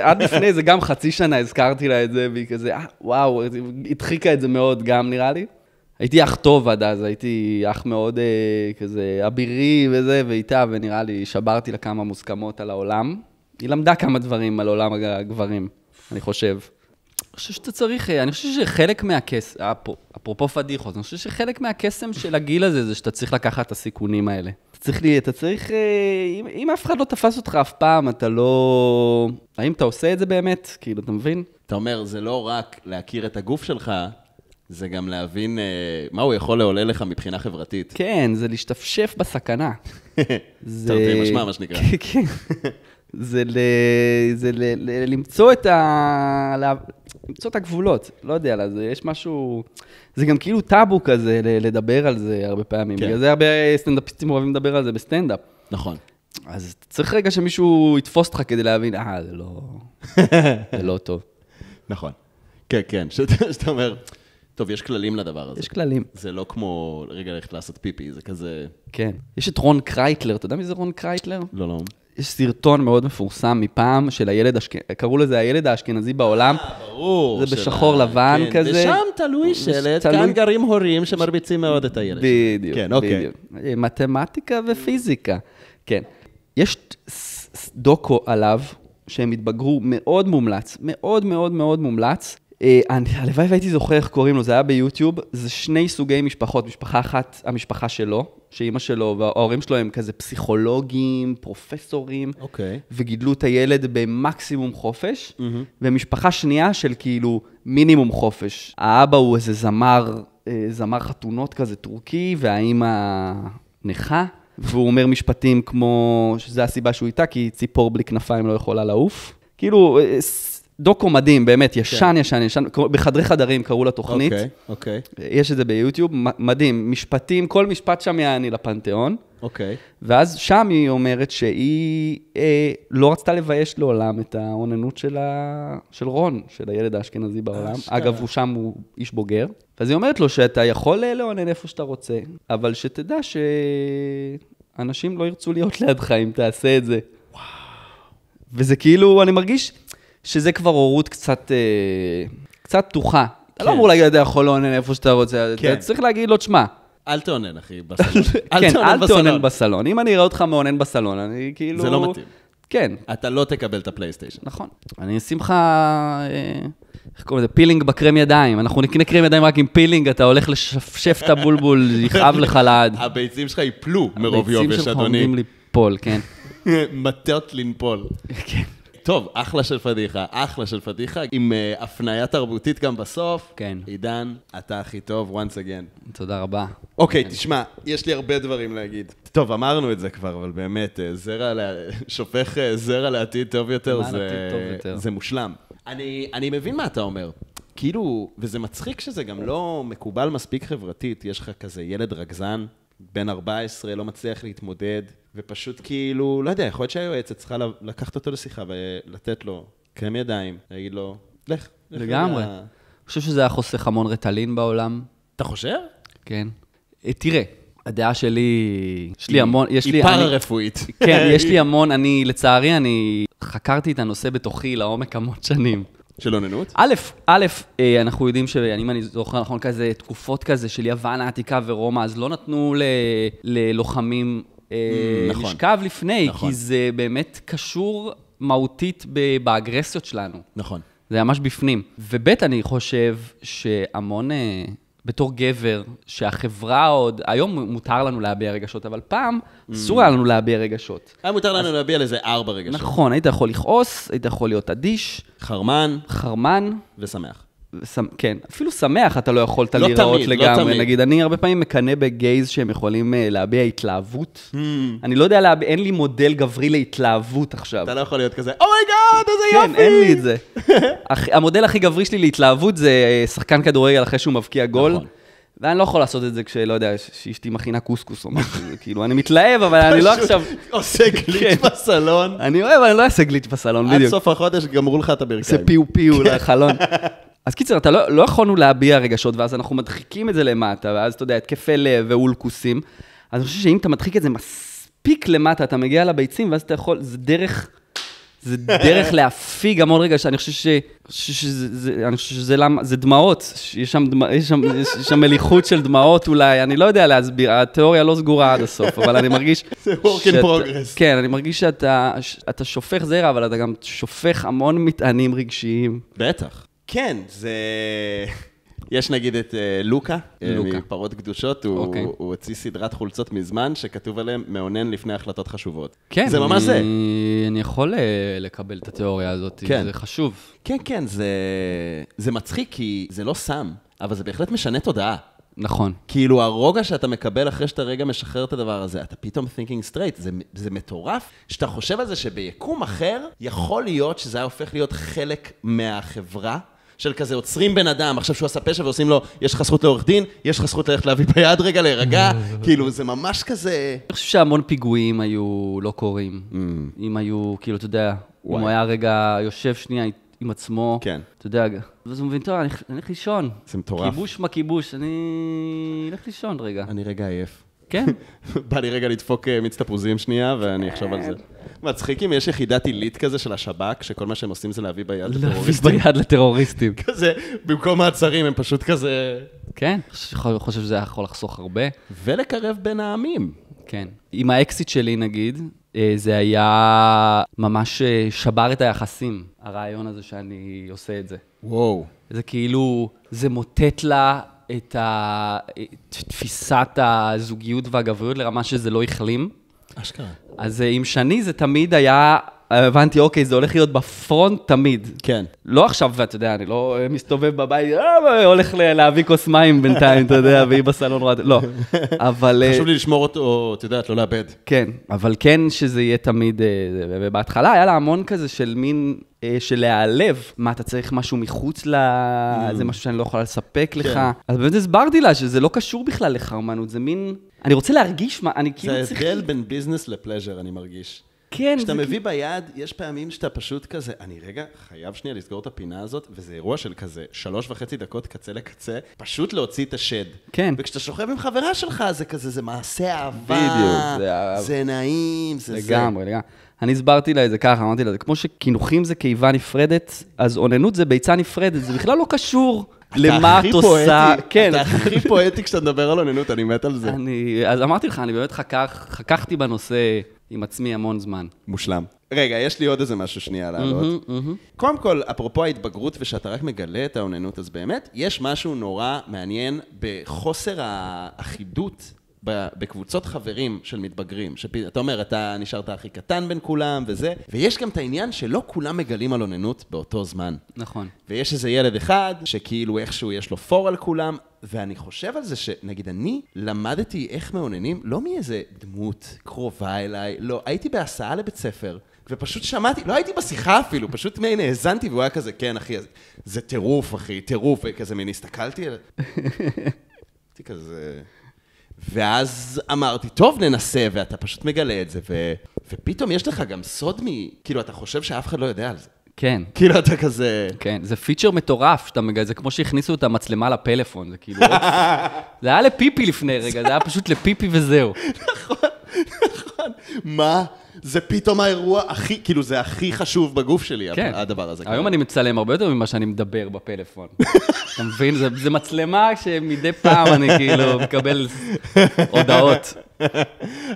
עד לפני זה גם חצי שנה הזכרתי לה את זה, והיא כזה, וואו, הדחיקה את זה מאוד גם נראה לי. הייתי אח טוב עד אז, הייתי אח מאוד כזה אבירי וזה, ואיתה, ונראה לי שברתי לה כמה מוסכמות על העולם. היא למדה כמה דברים על עולם הגברים, אני חושב. אני חושב שאתה צריך, אני חושב שחלק מהקסם, אפרופו פדיחות, אני חושב שחלק מהקסם של הגיל הזה, זה שאתה צריך לקחת את הסיכונים האלה. אתה צריך, אם אף אחד לא תפס אותך אף פעם, אתה לא... האם אתה עושה את זה באמת? כאילו, אתה מבין? אתה אומר, זה לא רק להכיר את הגוף שלך, זה גם להבין מה הוא יכול לעולל לך מבחינה חברתית. כן, זה להשתפשף בסכנה. תרתי משמע, מה שנקרא. כן. זה למצוא את הגבולות. לא יודע, יש משהו... זה גם כאילו טאבו כזה, לדבר על זה הרבה פעמים. בגלל זה הרבה סטנדאפיסטים אוהבים לדבר על זה בסטנדאפ. נכון. אז צריך רגע שמישהו יתפוס אותך כדי להבין, זה לא טוב. נכון. כן, כן. שאתה אומר, טוב, יש כללים לדבר הזה. יש כללים. זה לא כמו רגע ללכת לעשות פיפי, זה כזה... כן. יש את רון קרייטלר, אתה יודע מי זה רון קרייטלר? לא, לא. יש סרטון מאוד מפורסם מפעם של הילד, קראו לזה הילד האשכנזי בעולם. ברור. זה בשחור לבן כזה. ושם תלוי שלט, כאן גרים הורים שמרביצים מאוד את הילד. בדיוק. כן, אוקיי. מתמטיקה ופיזיקה. כן. יש דוקו עליו, שהם התבגרו מאוד מומלץ, מאוד מאוד מאוד מומלץ. הלוואי והייתי זוכר איך קוראים לו, זה היה ביוטיוב, זה שני סוגי משפחות, משפחה אחת, המשפחה שלו, שאמא שלו וההורים שלו הם כזה פסיכולוגים, פרופסורים, וגידלו את הילד במקסימום חופש, ומשפחה שנייה של כאילו מינימום חופש. האבא הוא איזה זמר זמר חתונות כזה טורקי, והאמא נכה, והוא אומר משפטים כמו, שזה הסיבה שהוא איתה, כי ציפור בלי כנפיים לא יכולה לעוף. כאילו, דוקו מדהים, באמת, ישן, בחדרי חדרים קראו לתוכנית. אוקיי. יש את זה ביוטיוב, מדהים, משפטים, כל משפט שם יעני לפנתיאון. אוקיי. ואז שם היא אומרת שהיא לא רצתה לבייש לעולם את העוננות של רון, של הילד האשכנזי בעולם. אגב, הוא שם הוא איש בוגר. ואז היא אומרת לו שאתה יכול לעונן איפה שאתה רוצה, אבל שתדע שאנשים לא ירצו להיות לידך אם תעשה את זה. וואו. וזה כאילו, אני מרגיש שזה כבר הורות קצת פתוחה. אתה לא אמור להגיד, אתה יכול לעונן איפה שאתה רוצה. אתה צריך להגיד לו, תשמע. אל תעונן, אחי, בסלון. כן, אל תעונן בסלון. אם אני אראה אותך מעונן בסלון, אני כאילו... זה לא מתאים. כן. אתה לא תקבל את הפלייסטיישן. נכון. אני אשים לך, איך קוראים לזה? פילינג בקרם ידיים. אנחנו נקנה קרם ידיים רק עם פילינג, אתה הולך לשפשף את הבולבול, יכאב לך לעד. הביצים שלך ייפלו מרוב יובש, הביצים שלך אדוני. עומדים ליפול, כן. מטות לנפול. כן. טוב, אחלה של פדיחה, עם הפניה תרבותית גם בסוף. כן. עידן, אתה הכי טוב, once again. תודה רבה. אוקיי, תשמע, יש לי הרבה דברים להגיד. טוב, אמרנו את זה כבר, אבל באמת, שופך זרע לעתיד טוב יותר, זה מושלם. אני מבין מה אתה אומר. כאילו, וזה מצחיק שזה גם לא מקובל מספיק חברתית, יש לך כזה ילד רגזן, בן 14, לא מצליח להתמודד, ופשוט כאילו, לא יודע, יכול להיות שהיועצת צריכה לקחת אותו לשיחה ולתת לו קרם ידיים, להגיד לו, לך. לגמרי. אני חושב שזה היה חוסך המון רטלין בעולם. אתה חושב? כן. תראה, הדעה שלי, יש לי המון, היא פארה-רפואית. כן, יש לי המון, לצערי, אני חקרתי את הנושא בתוכי לעומק המון שנים. של עוננות? א', אנחנו יודעים אם אני זוכר נכון כזה, תקופות כזה של יוון העתיקה ורומא, אז לא נתנו ללוחמים לשכב לפני, כי זה באמת קשור מהותית באגרסיות שלנו. נכון. זה ממש בפנים. וב' אני חושב שהמון, בתור גבר, שהחברה עוד, היום מותר לנו להביע רגשות, אבל פעם אסור היה לנו להביע רגשות. היה מותר לנו להביע לזה 4 רגשות. נכון, היית יכול לכעוס, היית יכול להיות אדיש. חרמן. ושמח. כן, אפילו שמח אתה לא יכולת להיראות לגמרי. לא תמיד. נגיד, אני הרבה פעמים מקנה בגייז שהם יכולים להביע התלהבות. אני לא יודע להביע, אין לי מודל גברי להתלהבות עכשיו. אתה לא יכול להיות כזה, אומייגאד, איזה יופי! כן, אין לי את זה. המודל הכי גברי שלי להתלהבות זה שחקן כדורגל אחרי שהוא מבקיע גול. נכון. ואני לא יכול לעשות את זה כשלא יודע, שאשתי מכינה קוסקוס או משהו. כאילו, אני מתלהב, אבל אני לא עכשיו... עושה גליץ' בסלון. אני אוהב, אבל אני לא אעשה גליץ' בסלון, בדיוק. עד סוף החודש גמרו לך את הברכיים. זה פיו לחלון. אז קיצר, אתה לא יכולנו להביע רגשות, ואז אנחנו מדחיקים את זה למטה, ואז אתה יודע, התקפי לב ואולקוסים. אז אני חושב שאם אתה מדחיק את זה מספיק למטה, אתה מגיע לביצים, ואז אתה יכול, זה דרך להפיג המון רגע, שאני חושב שזה דמעות, יש שם מליחות של דמעות אולי, אני לא יודע להסביר, התיאוריה לא סגורה עד הסוף, אבל אני מרגיש... זה work in progress. כן, אני מרגיש שאתה שופך זרע, אבל אתה גם שופך המון מטענים רגשיים. בטח. כן, זה... יש נגיד את לוקה, מפרות קדושות, הוא הוציא סדרת חולצות מזמן, שכתוב עליהם מעונן לפני החלטות חשובות. כן, זה ממש זה. אני יכול לקבל את התיאוריה הזאת, זה חשוב. כן, כן, זה מצחיק, כי זה לא סם, אבל זה בהחלט משנה תודעה. נכון. כאילו הרוגע שאתה מקבל אחרי שאתה רגע משחרר את הדבר הזה, אתה פתאום thinking straight, זה מטורף, שאתה חושב על זה שביקום אחר, יכול להיות שזה היה הופך להיות חלק מהחברה, של כזה עוצרים בן אדם, עכשיו שהוא עשה פשע ועושים לו, יש לך זכות לעורך דין, יש לך זכות ללכת להביא ביד רגע להירגע, כאילו זה ממש כזה... אני חושב שהמון פיגועים היו לא קורים, אם היו, כאילו, אתה יודע, אם הוא היה רגע יושב שנייה עם עצמו, אתה יודע, ואז הוא מבין, טוב, אני הולך לישון. זה מטורף. כיבוש מה כיבוש, אני הולך לישון רגע. אני רגע עייף. כן. בא לי רגע לדפוק מיץ תפוזים שנייה, ואני אחשוב על זה. מצחיק אם יש יחידת עילית כזה של השב"כ, שכל מה שהם עושים זה להביא ביד לטרוריסטים. להביא ביד לטרוריסטים. כזה, במקום מעצרים, הם פשוט כזה... כן, אני חושב שזה יכול לחסוך הרבה. ולקרב בין העמים. כן. עם האקסיט שלי, נגיד, זה היה ממש שבר את היחסים, הרעיון הזה שאני עושה את זה. וואו. זה כאילו, זה מוטט לה את תפיסת הזוגיות והגבריות לרמה שזה לא החלים. אשכרה. אז עם שני זה תמיד היה הבנתי, אוקיי, זה הולך להיות בפרונט תמיד. כן. לא עכשיו, ואתה יודע, אני לא מסתובב בבית, הולך להביא כוס מים בינתיים, אתה יודע, והיא בסלון רד, לא. אבל... חשוב לי לשמור אותו, אתה יודעת, לא לאבד. כן, אבל כן שזה יהיה תמיד, ובהתחלה היה לה המון כזה של מין, של להיעלב, מה אתה צריך משהו מחוץ זה משהו שאני לא יכולה לספק לך. אז באמת הסברתי לה שזה לא קשור בכלל לחרמנות, זה מין, אני רוצה להרגיש מה, אני כאילו צריך... זה הבדל בין ביזנס לפלז'ר, אני מרגיש. כן. כשאתה מביא ביד, יש פעמים שאתה פשוט כזה, אני רגע חייב שנייה לסגור את הפינה הזאת, וזה אירוע של כזה 3.5 דקות קצה לקצה, פשוט להוציא את השד. כן. וכשאתה שוכב עם חברה שלך, זה כזה, זה מעשה אהבה. בדיוק. זה נעים, זה זה. לגמרי. אני הסברתי לה את זה ככה, אמרתי לה, זה כמו שכינוכים זה קיבה נפרדת, אז עוננות זה ביצה נפרדת, זה בכלל לא קשור למה את עושה. אתה הכי פואטי כשאתה מדבר על עוננות, אני מת על זה. אז אמרתי לך, אני באמת חככתי בנושא עם עצמי המון זמן. מושלם. רגע, יש לי עוד איזה משהו שנייה לעלות. קודם כל, אפרופו ההתבגרות ושאתה רק מגלה את העוננות, אז באמת, יש משהו נורא מעניין בחוסר האחידות בקבוצות חברים של מתבגרים. אתה אומר, אתה נשארת הכי קטן בין כולם וזה, ויש גם את העניין שלא כולם מגלים על עוננות באותו זמן. נכון. ויש איזה ילד אחד שכאילו איכשהו יש לו פור על כולם, ואני חושב על זה שנגיד אני למדתי איך מעוננים, לא מאיזה דמות קרובה אליי, לא, הייתי בהסעה לבית ספר, ופשוט שמעתי, לא הייתי בשיחה אפילו, פשוט מעין האזנתי, והוא היה כזה, כן אחי, זה טירוף אחי, טירוף, וכזה מין הסתכלתי על... הייתי כזה... ואז אמרתי, טוב ננסה, ואתה פשוט מגלה את זה, ופתאום יש לך גם סוד כאילו אתה חושב שאף אחד לא יודע על זה. כן. כאילו אתה כזה... כן, זה פיצ'ר מטורף, שאתה מגלה, זה כמו שהכניסו את המצלמה לפלאפון, זה כאילו... זה היה לפיפי לפני רגע, זה היה פשוט לפיפי וזהו. נכון, נכון. מה? זה פתאום האירוע הכי, כאילו זה הכי חשוב בגוף שלי, הדבר הזה. היום אני מצלם הרבה יותר ממה שאני מדבר בפלאפון. אתה מבין? זה מצלמה שמדי פעם אני כאילו מקבל הודעות.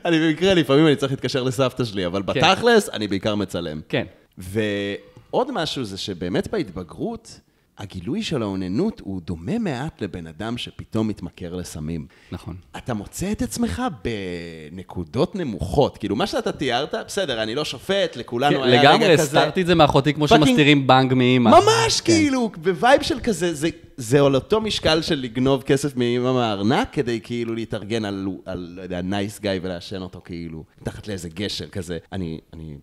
אני במקרה, לפעמים אני צריך להתקשר לסבתא שלי, אבל בתכלס אני בעיקר מצלם. כן. ועוד משהו זה שבאמת בהתבגרות, הגילוי של העוננות הוא דומה מעט לבן אדם שפתאום מתמכר לסמים. נכון. אתה מוצא את עצמך בנקודות נמוכות. כאילו, מה שאתה תיארת, בסדר, אני לא שופט, לכולנו היה רגע כזה. לגמרי, הסתרתי את זה מאחותי כמו שמסתירים בנג מאמא. ממש כאילו, בווייב של כזה, זה על אותו משקל של לגנוב כסף מאמא מהארנק, כדי כאילו להתארגן על, לא יודע, נייס גאי ולעשן אותו כאילו, תחת לאיזה גשר כזה. אני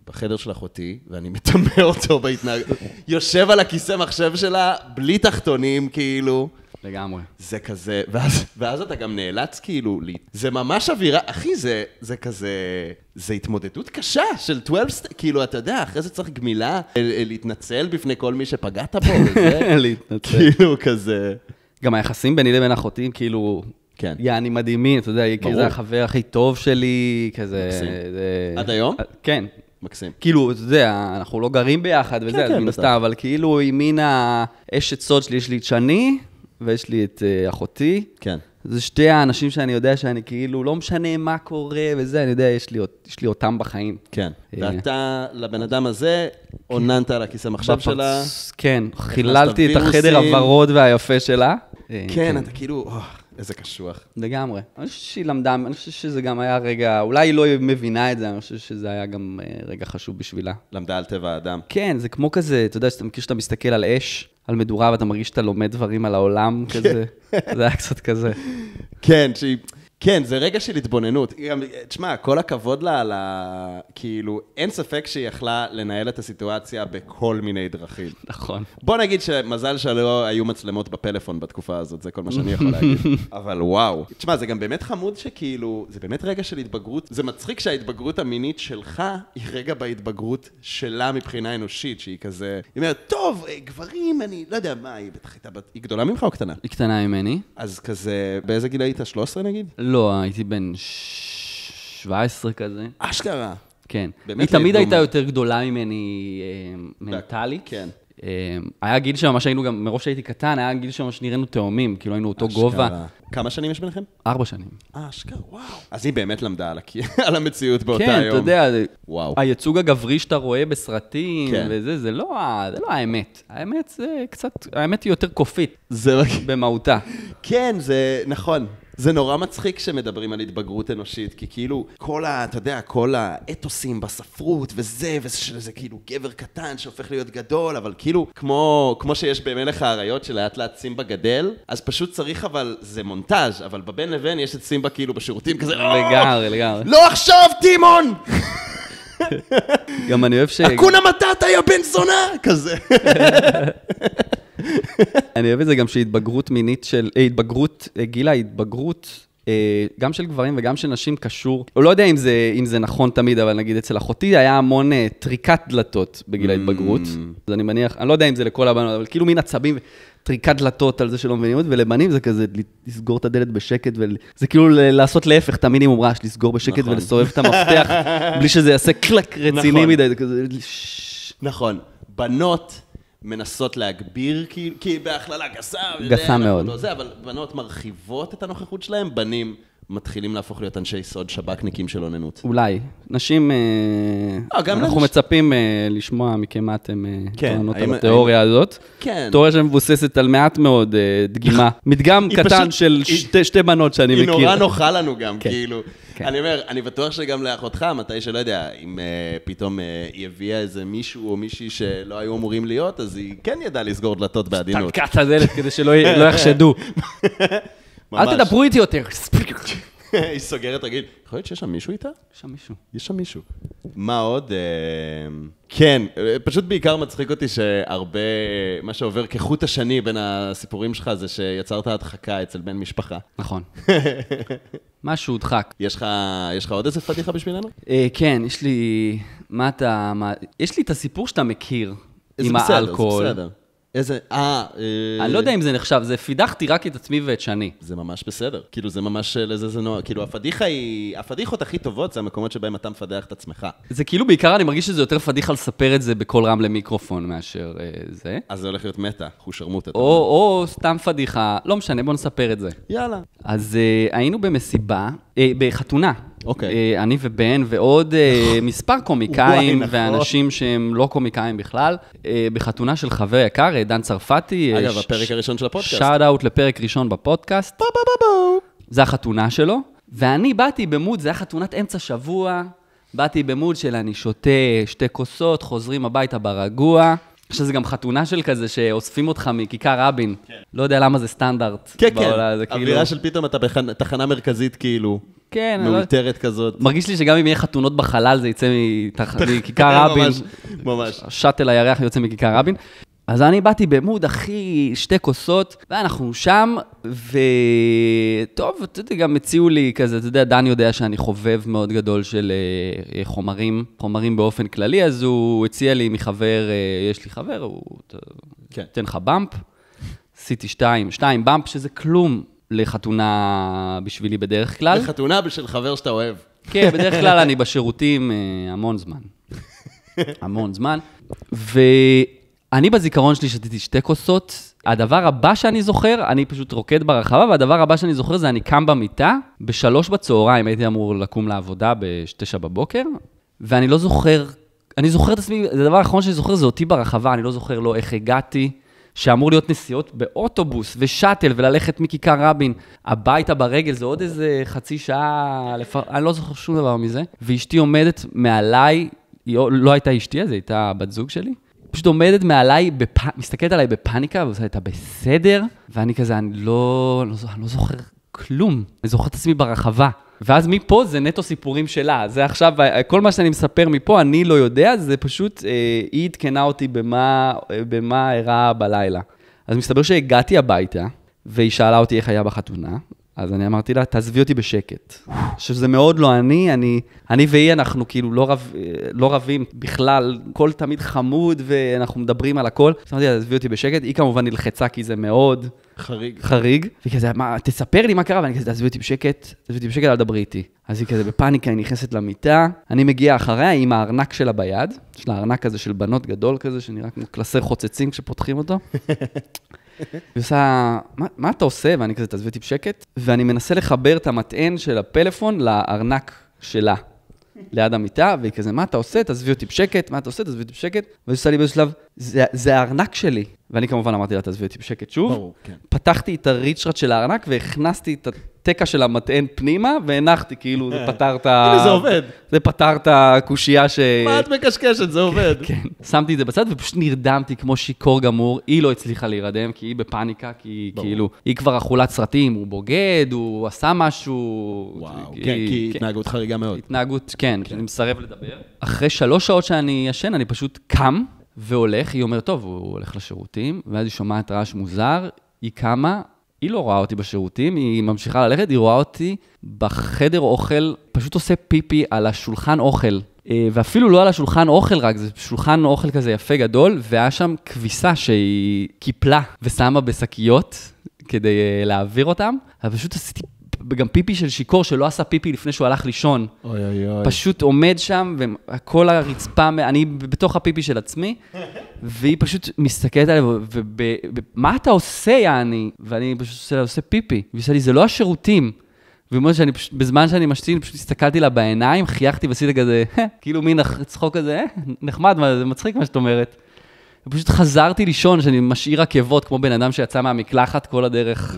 בחדר של אחותי, ואני מטמא אותו בהתנהגות. יושב על הכיסא מחשב שלה, בלי תחתונים כאילו. לגמרי. זה כזה, ואז אתה גם נאלץ כאילו, זה ממש אווירה, אחי, זה כזה, זה התמודדות קשה של 12, כאילו, אתה יודע, אחרי זה צריך גמילה, להתנצל בפני כל מי שפגעת בו, וזה, להתנצל. כאילו, כזה. גם היחסים ביני לבין אחותי, כאילו, כן. יעני מדהימים, אתה יודע, זה החבר הכי טוב שלי, כזה. מקסים. עד היום? כן. מקסים. כאילו, אתה יודע, אנחנו לא גרים ביחד וזה, אז מן הסתם, אבל כאילו, עם מין האשת סוד שלי, יש לי את שני, ויש לי את אחותי. כן. זה שתי האנשים שאני יודע שאני כאילו, לא משנה מה קורה וזה, אני יודע, יש לי אותם בחיים. כן. ואתה, לבן אדם הזה, עוננת על הכיסא מחשב שלה. כן, חיללתי את החדר הוורוד והיפה שלה. כן, אתה כאילו, איזה קשוח. לגמרי. אני חושב שהיא למדה, אני חושב שזה גם היה רגע, אולי היא לא מבינה את זה, אני חושב שזה היה גם רגע חשוב בשבילה. למדה על טבע האדם. כן, זה כמו כזה, אתה יודע, שאתה מכיר שאתה מסתכל על אש, על מדורה, ואתה מרגיש שאתה לומד דברים על העולם כזה. זה היה קצת כזה. כן, כן, זה רגע של התבוננות. תשמע, כל הכבוד לה, כאילו, אין ספק שהיא יכלה לנהל את הסיטואציה בכל מיני דרכים. נכון. בוא נגיד שמזל שלא היו מצלמות בפלאפון בתקופה הזאת, זה כל מה שאני יכול להגיד. אבל וואו. תשמע, זה גם באמת חמוד שכאילו, זה באמת רגע של התבגרות. זה מצחיק שההתבגרות המינית שלך היא רגע בהתבגרות שלה מבחינה אנושית, שהיא כזה, היא אומרת, טוב, גברים, אני לא יודע מה, היא גדולה ממך או קטנה? היא קטנה ממני. אז כזה, באיזה גיל היית? 13 נגיד? לא, הייתי בן 17 כזה. אשכרה. כן. היא תמיד הייתה יותר גדולה ממני מנטלית. כן. היה גיל שממש היינו גם, מראש שהייתי קטן, היה גיל שממש נראינו תאומים, כאילו היינו אותו גובה. כמה שנים יש ביניכם? 4 שנים. אשכרה, וואו. אז היא באמת למדה על המציאות באותה יום. כן, אתה יודע, וואו. הייצוג הגברי שאתה רואה בסרטים וזה, זה לא האמת. האמת זה קצת, האמת היא יותר קופית. במהותה. כן, זה נכון. זה נורא מצחיק שמדברים על התבגרות אנושית, כי כאילו אתה יודע, כל האתוסים בספרות וזה כאילו גבר קטן שהופך להיות גדול, אבל כאילו כמו שיש במלך האריות שלאט לאט סימבה גדל, אז פשוט צריך, אבל זה מונטאז', אבל בבין לבין יש את סימבה כאילו בשירותים כזה, לגמרי. לא עכשיו, טימון! גם אני אוהב אקונה מטאטה, יא בן זונה! כזה. אני אוהב את זה גם שהתבגרות מינית של, גילה, התבגרות גם של גברים וגם של נשים קשור, או לא יודע אם זה נכון תמיד, אבל נגיד אצל אחותי היה המון טריקת דלתות בגיל ההתבגרות, אז אני מניח, אני לא יודע אם זה לכל הבנות, אבל כאילו מין עצבים טריקת דלתות על זה שלא מבינים, ולבנים זה כזה לסגור את הדלת בשקט, זה כאילו לעשות להפך את המינימום רעש, כי בשקט ולסובב את המפתח, בלי שזה יעשה קלק רציני מדי, זה כזה... נכון, בנות מנסות להגביר, כי בהכללה גסה מאוד. אבל בנות מרחיבות את הנוכחות שלהם, בנים מתחילים להפוך להיות אנשי סוד שבקניקים של עוננות. אולי. נשים, אנחנו מצפים לשמוע מכם מה אתם טוענות על התיאוריה הזאת. כן. תיאוריה שמבוססת על מעט מאוד דגימה. מדגם קטן של שתי בנות שאני מכיר. היא נורא נוחה לנו גם, כאילו. אני אומר, אני בטוח שגם לאחותך, מתי שלא יודע, אם פתאום היא הביאה איזה מישהו או מישהי שלא היו אמורים להיות, אז היא כן ידעה לסגור דלתות בעדינות. תתקע את הדלת כדי שלא יחשדו. אל תדברו איתי יותר. היא סוגרת רגיל. יכול להיות שיש שם מישהו איתה? יש שם מישהו. מה עוד? כן, פשוט בעיקר מצחיק אותי שהרבה, מה שעובר כחוט השני בין הסיפורים שלך זה שיצרת הדחקה אצל בן משפחה. נכון. משהו הודחק. יש לך עוד איזה פדיחה בשבילנו? כן, יש לי את הסיפור שאתה מכיר עם האלכוהול. זה בסדר. אני לא יודע אם זה נחשב, זה פידחתי רק את עצמי ואת שני. זה ממש בסדר. כאילו זה ממש לזה זה נוער. כאילו הפדיחות הכי טובות זה המקומות שבהם אתה מפדח את עצמך. זה כאילו בעיקר אני מרגיש שזה יותר פדיחה לספר את זה בכל רם למיקרופון מאשר זה. אז זה הולך להיות מטה, חושרמוט. או סתם פדיחה, לא משנה, בוא נספר את זה. יאללה. אז היינו במסיבה, בחתונה. אוקיי. אני ובן ועוד מספר קומיקאים ואנשים שהם לא קומיקאים בכלל, בחתונה של חבר יקר, דן צרפתי. אגב, הפרק הראשון של הפודקאסט. שאט אאוט לפרק ראשון בפודקאסט. זה החתונה שלו. ואני באתי במוד, זה היה חתונת אמצע שבוע, באתי במוד של אני שותה 2 כוסות, חוזרים הביתה ברגוע. שזה גם חתונה של כזה שאוספים אותך מכיכר רבין. לא יודע למה זה סטנדרט. כן, כן. אווירה של פתאום אתה בתחנה מרכזית כאילו. כן. מאולתרת כזאת. מרגיש לי שגם אם יהיה חתונות בחלל זה יצא מכיכר רבין. ממש. השאטל הירח יוצא מכיכר רבין. אז אני באתי במוד, אחי, 2 כוסות, ואנחנו שם, וטוב, אתה יודע, גם הציעו לי כזה, אתה יודע, דן יודע שאני חובב מאוד גדול של חומרים באופן כללי, אז הוא הציע לי מחבר, יש לי חבר, הוא תן לך במפ, עשיתי 2 במפ, שזה כלום לחתונה בשבילי בדרך כלל. לחתונה בשביל חבר שאתה אוהב. כן, בדרך כלל אני בשירותים המון זמן, אני בזיכרון שלי שתיתי 2 כוסות, הדבר הבא שאני זוכר, אני פשוט רוקד ברחבה, והדבר הבא שאני זוכר זה אני קם במיטה, ב3 בצהריים, הייתי אמור לקום לעבודה ב9 בבוקר, ואני לא זוכר, אני זוכר את עצמי, זה הדבר האחרון שאני זוכר זה אותי ברחבה, אני לא זוכר לא איך הגעתי, שאמור להיות נסיעות באוטובוס ושאטל, וללכת מכיכר רבין הביתה ברגל, זה עוד איזה חצי שעה, אני לא זוכר שום דבר מזה, ואשתי עומדת מעליי, לא הייתה אשתי, אז הייתה בת זוג שלי, פשוט עומדת מעליי, מסתכלת עליי בפאניקה, ועושה, אתה בסדר? ואני כזה, אני לא זוכר כלום. אני זוכר את עצמי ברחבה. ואז מפה זה נטו סיפורים שלה. זה עכשיו, כל מה שאני מספר מפה, אני לא יודע, זה פשוט, היא התקנה אותי במה אירע בלילה. אז מסתבר שהגעתי הביתה, והיא שאלה אותי איך היה בחתונה, אז אני אמרתי לה, תעזבי אותי בשקט. שזה מאוד לא אני והיא, אנחנו כאילו לא רבים בכלל, הכל תמיד חמוד, ואנחנו מדברים על הכל. אז אמרתי לה, תעזבי אותי בשקט, היא כמובן נלחצה, כי זה מאוד חריג. והיא כזה, תספר לי מה קרה, ואני כזה, תעזבי אותי בשקט, אל דברי איתי. אז היא כזה, בפאניקה, היא נכנסת למיטה, אני מגיע אחריה עם הארנק שלה ביד, יש לה ארנק כזה של בנות גדול כזה, שנראה כמו קלסר חוצצים כשפותחים אותו. היא עושה, מה אתה עושה? ואני כזה, תעזבי אותי בשקט, ואני מנסה לחבר את המטען של הפלאפון לארנק שלה, ליד המיטה, והיא כזה, מה אתה עושה? תעזבי אותי בשקט, והיא עושה לי באיזשהו שלב, זה הארנק שלי. ואני כמובן אמרתי לה, תעזבי אותי בשקט שוב. פתחתי את הריצ'רד של הארנק, והכנסתי את התקע של המטען פנימה, והנחתי, כאילו, זה פתר את ה... הנה, זה עובד. זה פתר את הקושייה ש... מה את מקשקשת? זה עובד. כן. שמתי את זה בצד, ופשוט נרדמתי כמו שיקור גמור. היא לא הצליחה להירדם, כי היא בפאניקה, כי כאילו, היא כבר אכולת סרטים, הוא בוגד, הוא עשה משהו... וואו, כן, כי התנהגות חריגה מאוד. התנהגות, כן, אני מסרב לדבר. אחרי 3 שעות שאני ישן, אני פשוט קם והולך, היא אומרת, טוב, הוא הולך לשירותים, ואז היא שומעת רעש מוזר, היא קמה, היא לא רואה אותי בשירותים, היא ממשיכה ללכת, היא רואה אותי בחדר אוכל, פשוט עושה פיפי על השולחן אוכל, ואפילו לא על השולחן אוכל רק, זה שולחן אוכל כזה יפה גדול, והיה שם כביסה שהיא קיפלה ושמה בשקיות כדי להעביר אותם, אבל פשוט עשיתי גם פיפי של שיקור שלא עשה פיפי לפני שהוא הלך לישון. אוי אוי אוי. פשוט עומד שם, וכל הרצפה, אני בתוך הפיפי של עצמי, והיא פשוט מסתכלת עליו, ומה אתה עושה, יעני? ואני פשוט עושה פיפי. והיא עושה לי, זה לא השירותים. והיא אומרת שאני פשוט, בזמן שאני משתין, פשוט הסתכלתי לה בעיניים, חייכתי ועשיתי כזה, כאילו מין צחוק כזה, נחמד, זה מצחיק מה שאת אומרת. ופשוט חזרתי לישון, שאני משאיר עקבות, כמו בן אדם שיצא מהמקלחת כל הדרך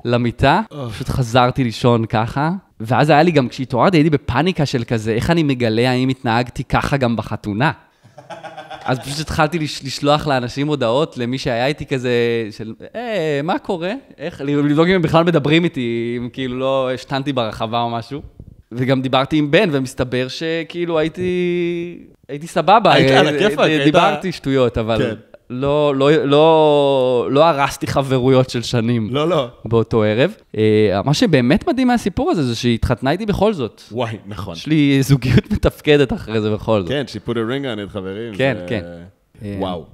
למיטה. פשוט חזרתי לישון ככה. ואז היה לי גם, כשהתעוררתי, הייתי בפאניקה של כזה, איך אני מגלה האם התנהגתי ככה גם בחתונה. אז פשוט התחלתי לשלוח לאנשים הודעות, למי שהיה איתי כזה, של, מה קורה? איך? לבדוק אם הם בכלל מדברים איתי, אם כאילו לא השתנתי ברחבה או משהו. וגם דיברתי עם בן, ומסתבר שכאילו הייתי סבבה. דיברתי שטויות, אבל לא הרסתי חברויות של שנים. לא. באותו ערב. מה שבאמת מדהים מהסיפור הזה, זה שהתחתנה איתי בכל זאת. וואי, נכון. יש לי זוגיות מתפקדת אחרי זה בכל זאת. כן, she put a ring on it, חברים. כן, כן. וואו.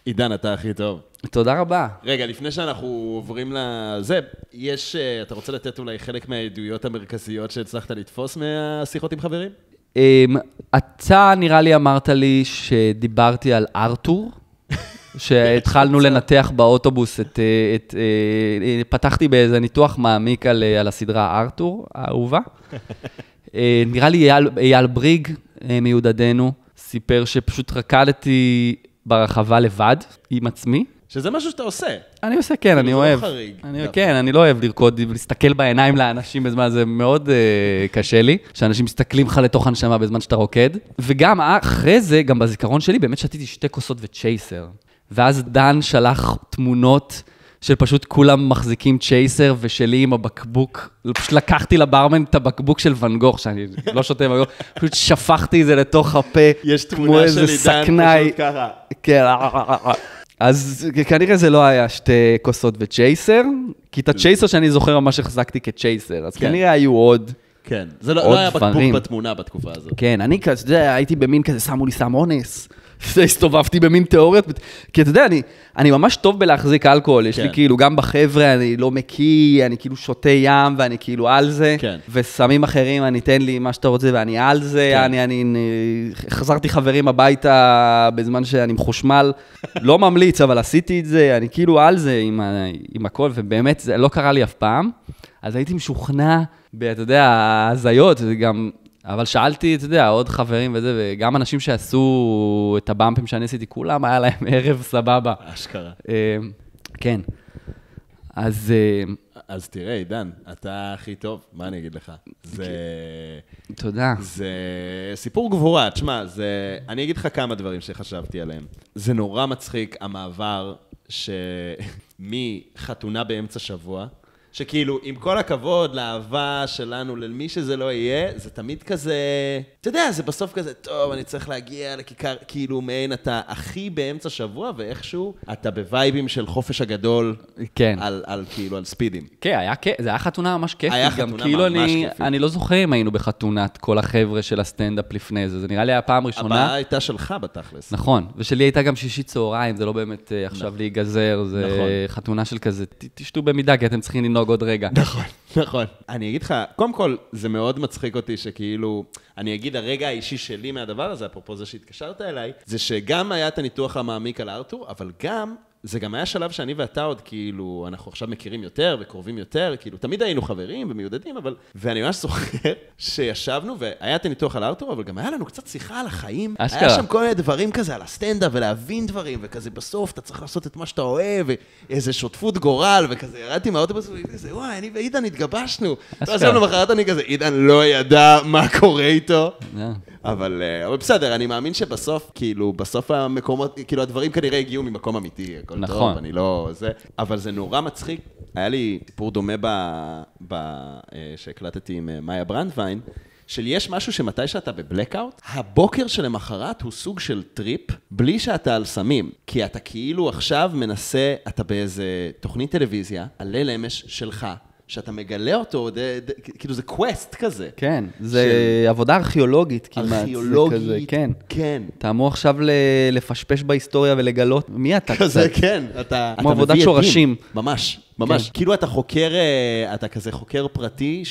עידן, אתה הכי טוב. תודה רבה. רגע, לפני שאנחנו עוברים לזה, אתה רוצה לתת אולי חלק מהעדויות המרכזיות שהצלחת לתפוס מהשיחות עם חברים? אתה נראה לי אמרת לי שדיברתי על ארתור, שהתחלנו לנתח באוטובוס, פתחתי באיזה ניתוח מעמיק על הסדרה ארתור, האהובה. נראה לי אייל בריג מיודדנו, סיפר שפשוט רקדתי ברחבה לבד, עם עצמי. שזה משהו שאתה עושה. אני עושה, כן, אני אוהב. זה לא חריג. כן, אני לא אוהב לרקוד ולהסתכל בעיניים לאנשים בזמן, זה מאוד קשה לי, שאנשים מסתכלים לך לתוך הנשמה בזמן שאתה רוקד. וגם אחרי זה, גם בזיכרון שלי, באמת שתיתי 2 כוסות וצ'ייסר. ואז דן שלח תמונות של פשוט כולם מחזיקים צ'ייסר, ושלי עם הבקבוק, פשוט לקחתי לברמן את הבקבוק של ון גוך, שאני לא שותה ון גוך, פשוט שפכתי את זה לתוך הפה, יש תמונה של עידן פשוט ככה. כן, אז כנראה זה לא היה 2 כוסות וצ'ייסר, כי את הצ'ייסר שאני זוכר ממש החזקתי כצ'ייסר, אז כנראה היו עוד כן, זה לא היה בקבוק בתמונה בתקופה הזאת. כן, אני כזה, הייתי במין כזה, שמו לי סם אונס. הסתובבתי במין תיאוריות, כי אתה יודע, אני ממש טוב בלהחזיק אלכוהול, יש לי כאילו, גם בחבר'ה, אני לא מקיא, אני כאילו שותה ים, ואני כאילו על זה, וסמים אחרים, אני אתן לי מה שאתה רוצה, ואני על זה, אני חזרתי חברים הביתה בזמן שאני מחושמל, לא ממליץ, אבל עשיתי את זה, אני כאילו על זה עם הכל, ובאמת, זה לא קרה לי אף פעם, אז הייתי משוכנע, אתה יודע, ההזיות, וגם... אבל שאלתי, אתה יודע, עוד חברים וזה, וגם אנשים שעשו את הבאמפים שאני עשיתי, כולם היה להם ערב סבבה. אשכרה. כן. אז תראה, עידן, אתה הכי טוב, מה אני אגיד לך? תודה. זה סיפור גבורה, תשמע, אני אגיד לך כמה דברים שחשבתי עליהם. זה נורא מצחיק, המעבר מחתונה באמצע שבוע, שכאילו, עם כל הכבוד לאהבה שלנו, למי שזה לא יהיה, זה תמיד כזה, אתה יודע, זה בסוף כזה, טוב, אני צריך להגיע לכיכר, כאילו, מעין אתה הכי באמצע שבוע, ואיכשהו אתה בווייבים של חופש הגדול, כן. כאילו, על ספידים. כן, זה היה חתונה ממש כיפית. היה חתונה ממש כיפית. אני לא זוכר אם היינו בחתונת כל החבר'ה של הסטנדאפ לפני זה, זה נראה לי היה פעם ראשונה. הבאה הייתה שלך בתכלס. נכון, ושלי הייתה גם שישי צהריים, זה לא באמת עכשיו להיגזר, זה חתונה של כזה, תשתו במידה, כי אתם צריכים לנהוג עוד רגע. נכון. אני אגיד לך, קודם כל, זה מאוד מצחיק אותי שכאילו, אני אגיד, הרגע האישי שלי מהדבר הזה, אפרופו זה שהתקשרת אליי, זה שגם היה את הניתוח המעמיק על ארתור, אבל גם זה גם היה שלב שאני ואתה עוד, כאילו, אנחנו עכשיו מכירים יותר וקרובים יותר, כאילו, תמיד היינו חברים ומיודדים, אבל... ואני ממש זוכר שישבנו, והיה את הניתוח על ארתור, אבל גם היה לנו קצת שיחה על החיים. אשכרה. היה שם כל מיני דברים כזה על הסטנדאפ, ולהבין דברים, וכזה בסוף אתה צריך לעשות את מה שאתה אוהב, ואיזה שותפות גורל, וכזה ירדתי מהאוטובוס, וכזה, וואי, אני ועידן התגבשנו. ואז יום למחרת אני כזה, עידן לא ידע מה קורה איתו. אבל בסדר, אני מאמין שבסוף, כאילו, בסוף המקומות, כאילו, הדברים כנראה הגיעו ממקום אמיתי, הכל נכון. טוב, אני לא... זה, אבל זה נורא מצחיק. היה לי סיפור דומה שהקלטתי עם מאיה ברנדווין, של יש משהו שמתי שאתה בבלקאוט, הבוקר שלמחרת הוא סוג של טריפ, בלי שאתה על סמים. כי אתה כאילו עכשיו מנסה, אתה באיזה תוכנית טלוויזיה, על ליל אמש שלך, שאתה מגלה אותו, כאילו זה קווסט כזה. כן, זה עבודה ארכיאולוגית כמעט. ארכיאולוגית, כן. כן. אתה אמור עכשיו לפשפש בהיסטוריה ולגלות מי אתה קצת. כזה, כן. כמו עבודת שורשים. ממש, ממש. כאילו אתה חוקר, אתה כזה חוקר פרטי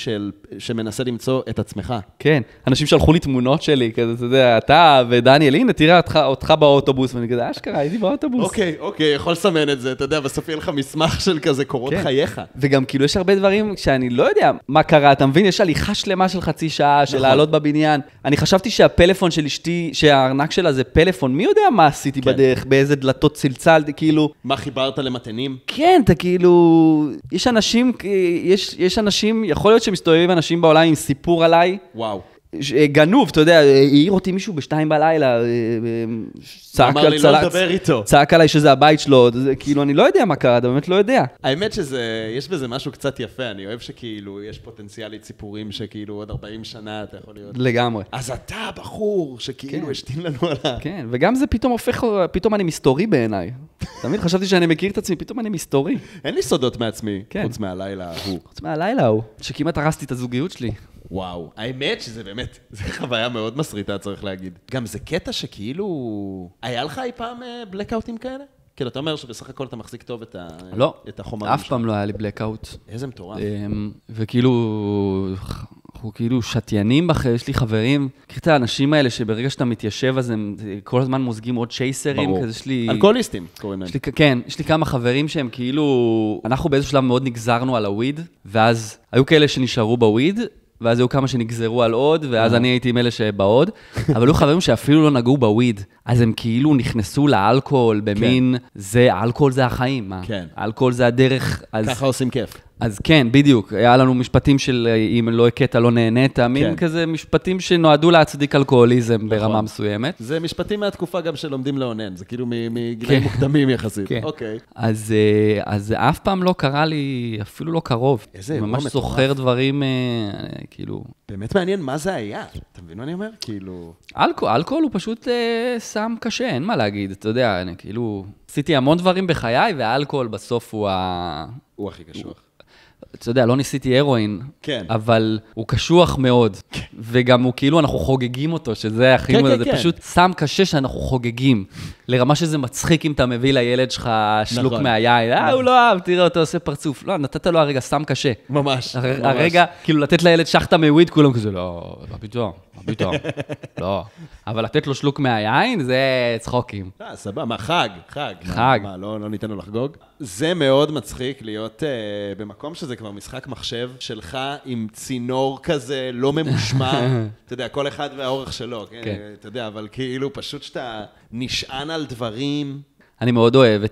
שמנסה למצוא את עצמך. כן, אנשים שלחו לי תמונות שלי, כזה, אתה יודע, אתה ודניאל, הנה, תראה אותך באוטובוס, ואני כזה, אשכרה, הייתי באוטובוס. אוקיי, יכול לסמן את זה, אתה יודע, בסוף יהיה לך מסמך של כזה קורות חייך. וגם כאילו יש הרבה דברים שאני לא יודע מה קרה, אתה מבין, יש הליכה שלמה של חצי שעה, של לעלות בבניין. אני חשבתי שהפלאפון של אשתי, שהארנק שלה זה פלאפון, מי יודע מה עשיתי בדרך, באיזה דלתות צלצלתי, כאילו... מה חיברת למתנים? כן, אתה כאילו... יש אנשים, יכול להיות שמסתובבים אנשים בעולם עם סיפור עליי. וואו. גנוב, אתה יודע, העיר אותי מישהו ב2 בלילה, צעק עליי שזה הבית שלו, כאילו אני לא יודע מה קרה, אתה באמת לא יודע. האמת שיש בזה משהו קצת יפה, אני אוהב שכאילו יש פוטנציאלית סיפורים שכאילו עוד 40 שנה אתה יכול להיות. לגמרי. אז אתה הבחור שכאילו השתין לנו על ה... כן, וגם זה פתאום הופך, פתאום אני מסתורי בעיניי. תמיד חשבתי שאני מכיר את עצמי, פתאום אני מסתורי. אין לי סודות מעצמי, חוץ מהלילה ההוא. חוץ מהלילה ההוא, שכמעט הרסתי את הזוגיות שלי. וואו, האמת שזה באמת, זה חוויה מאוד מסריטה, צריך להגיד. גם זה קטע שכאילו... היה לך אי פעם בלקאוטים כאלה? כאילו, אתה אומר שבסך הכל אתה מחזיק טוב את החומרים. לא, אף פעם לא היה לי בלקאוט. איזה מטורף. וכאילו... אנחנו כאילו שתיינים יש לי חברים, מכיר את האנשים האלה שברגע שאתה מתיישב, אז הם כל הזמן מוזגים עוד צ'ייסרים, ברור. כזה שלי... אלכוהוליסטים קוראים להם. כן, יש לי כמה חברים שהם כאילו... אנחנו באיזשהו שלב מאוד נגזרנו על הוויד, ואז היו כאלה שנשארו בוויד, ואז היו כמה שנגזרו על עוד, ואז אני הייתי עם אלה שבעוד, אבל היו חברים שאפילו לא נגעו בוויד, אז הם כאילו נכנסו לאלכוהול במין, אלכוהול זה החיים, מה? כן. אלכוהול זה הדרך, אז... ככה עושים כיף. אז כן, בדיוק, היה לנו משפטים של אם לא הקטע, לא נהנית, מין כזה משפטים שנועדו להצדיק אלכוהוליזם ברמה מסוימת. זה משפטים מהתקופה גם שלומדים לאונן, זה כאילו מגילאים מוקדמים יחסית. אוקיי. אז אף פעם לא קרה לי, אפילו לא קרוב. איזה אירוע מטורף. ממש זוכר דברים, כאילו... באמת מעניין מה זה היה. אתה מבין מה אני אומר? כאילו... אלכוהול הוא פשוט סם קשה, אין מה להגיד. אתה יודע, אני כאילו... עשיתי המון דברים בחיי, והאלכוהול בסוף הוא הכי קשוח. אתה יודע, לא ניסיתי הרואין, כן. אבל הוא קשוח מאוד, וגם הוא כאילו, אנחנו חוגגים אותו, שזה הכי מאוד, זה פשוט סם קשה שאנחנו חוגגים, לרמה שזה מצחיק אם אתה מביא לילד שלך שלוק מהיין, הוא לא אהב, תראה אותו עושה פרצוף, לא, נתת לו הרגע סם קשה. ממש. הרגע, כאילו לתת לילד שחטה מוויד, כולם כזה, לא, מה פתאום, לא. אבל לתת לו שלוק מהיין, זה צחוקים. סבבה, מה, חג. מה, לא ניתן לו לחגוג? זה מאוד מצחיק להיות במקום שזה כבר משחק מחשב שלך עם צינור כזה לא ממושמע. אתה יודע, כל אחד והאורך שלו, כן? אתה יודע, אבל כאילו פשוט שאתה נשען על דברים... אני מאוד אוהב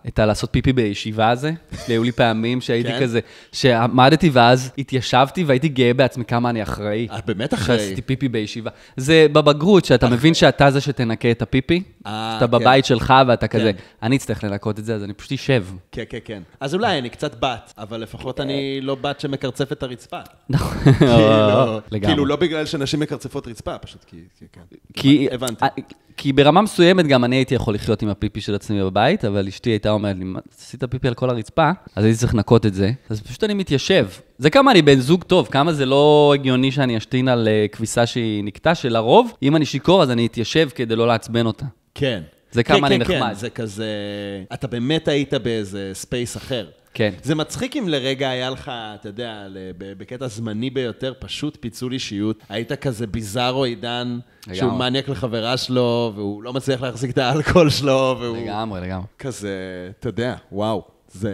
את לעשות פיפי בישיבה הזה. היו לי פעמים שהייתי כזה, שעמדתי ואז התיישבתי והייתי גאה בעצמי כמה אני אחראי. באמת אחראי. שעשיתי פיפי בישיבה. זה בבגרות, שאתה מבין שאתה זה שתנקה את הפיפי, שאתה בבית שלך ואתה כזה, אני אצטרך לנקות את זה, אז אני פשוט אשב. כן. אז אולי אני קצת בת, אבל לפחות אני לא בת שמקרצף את הרצפה. כאילו לא בגלל שאנשים מקרצפות רצפה, פשוט כי... הבנתי. כי ברמה מסוימת גם אני הייתי יכול לחיות עם הפיפי של עצמי בבית, אבל אשתי הייתה אומרת לי, עשית פיפי על כל הרצפה, אז הייתי צריך לנקות את זה, אז פשוט אני מתיישב. זה כמה אני בן זוג טוב, כמה זה לא הגיוני שאני אשתין על כביסה שהיא נקטה, שלרוב, אם אני שיקור, אז אני אתיישב כדי לא לעצבן אותה. כן. זה כמה אני נחמד. זה כזה, אתה באמת היית באיזה ספייס אחר. כן. זה מצחיק אם לרגע היה לך, אתה יודע, בקטע זמני ביותר, פשוט פיצול אישיות. היית כזה ביזארו עידן, שהוא מניאק לחברה שלו, והוא לא מצליח להחזיק את האלכוהול שלו, והוא... לגמרי. כזה, אתה יודע, וואו. זה...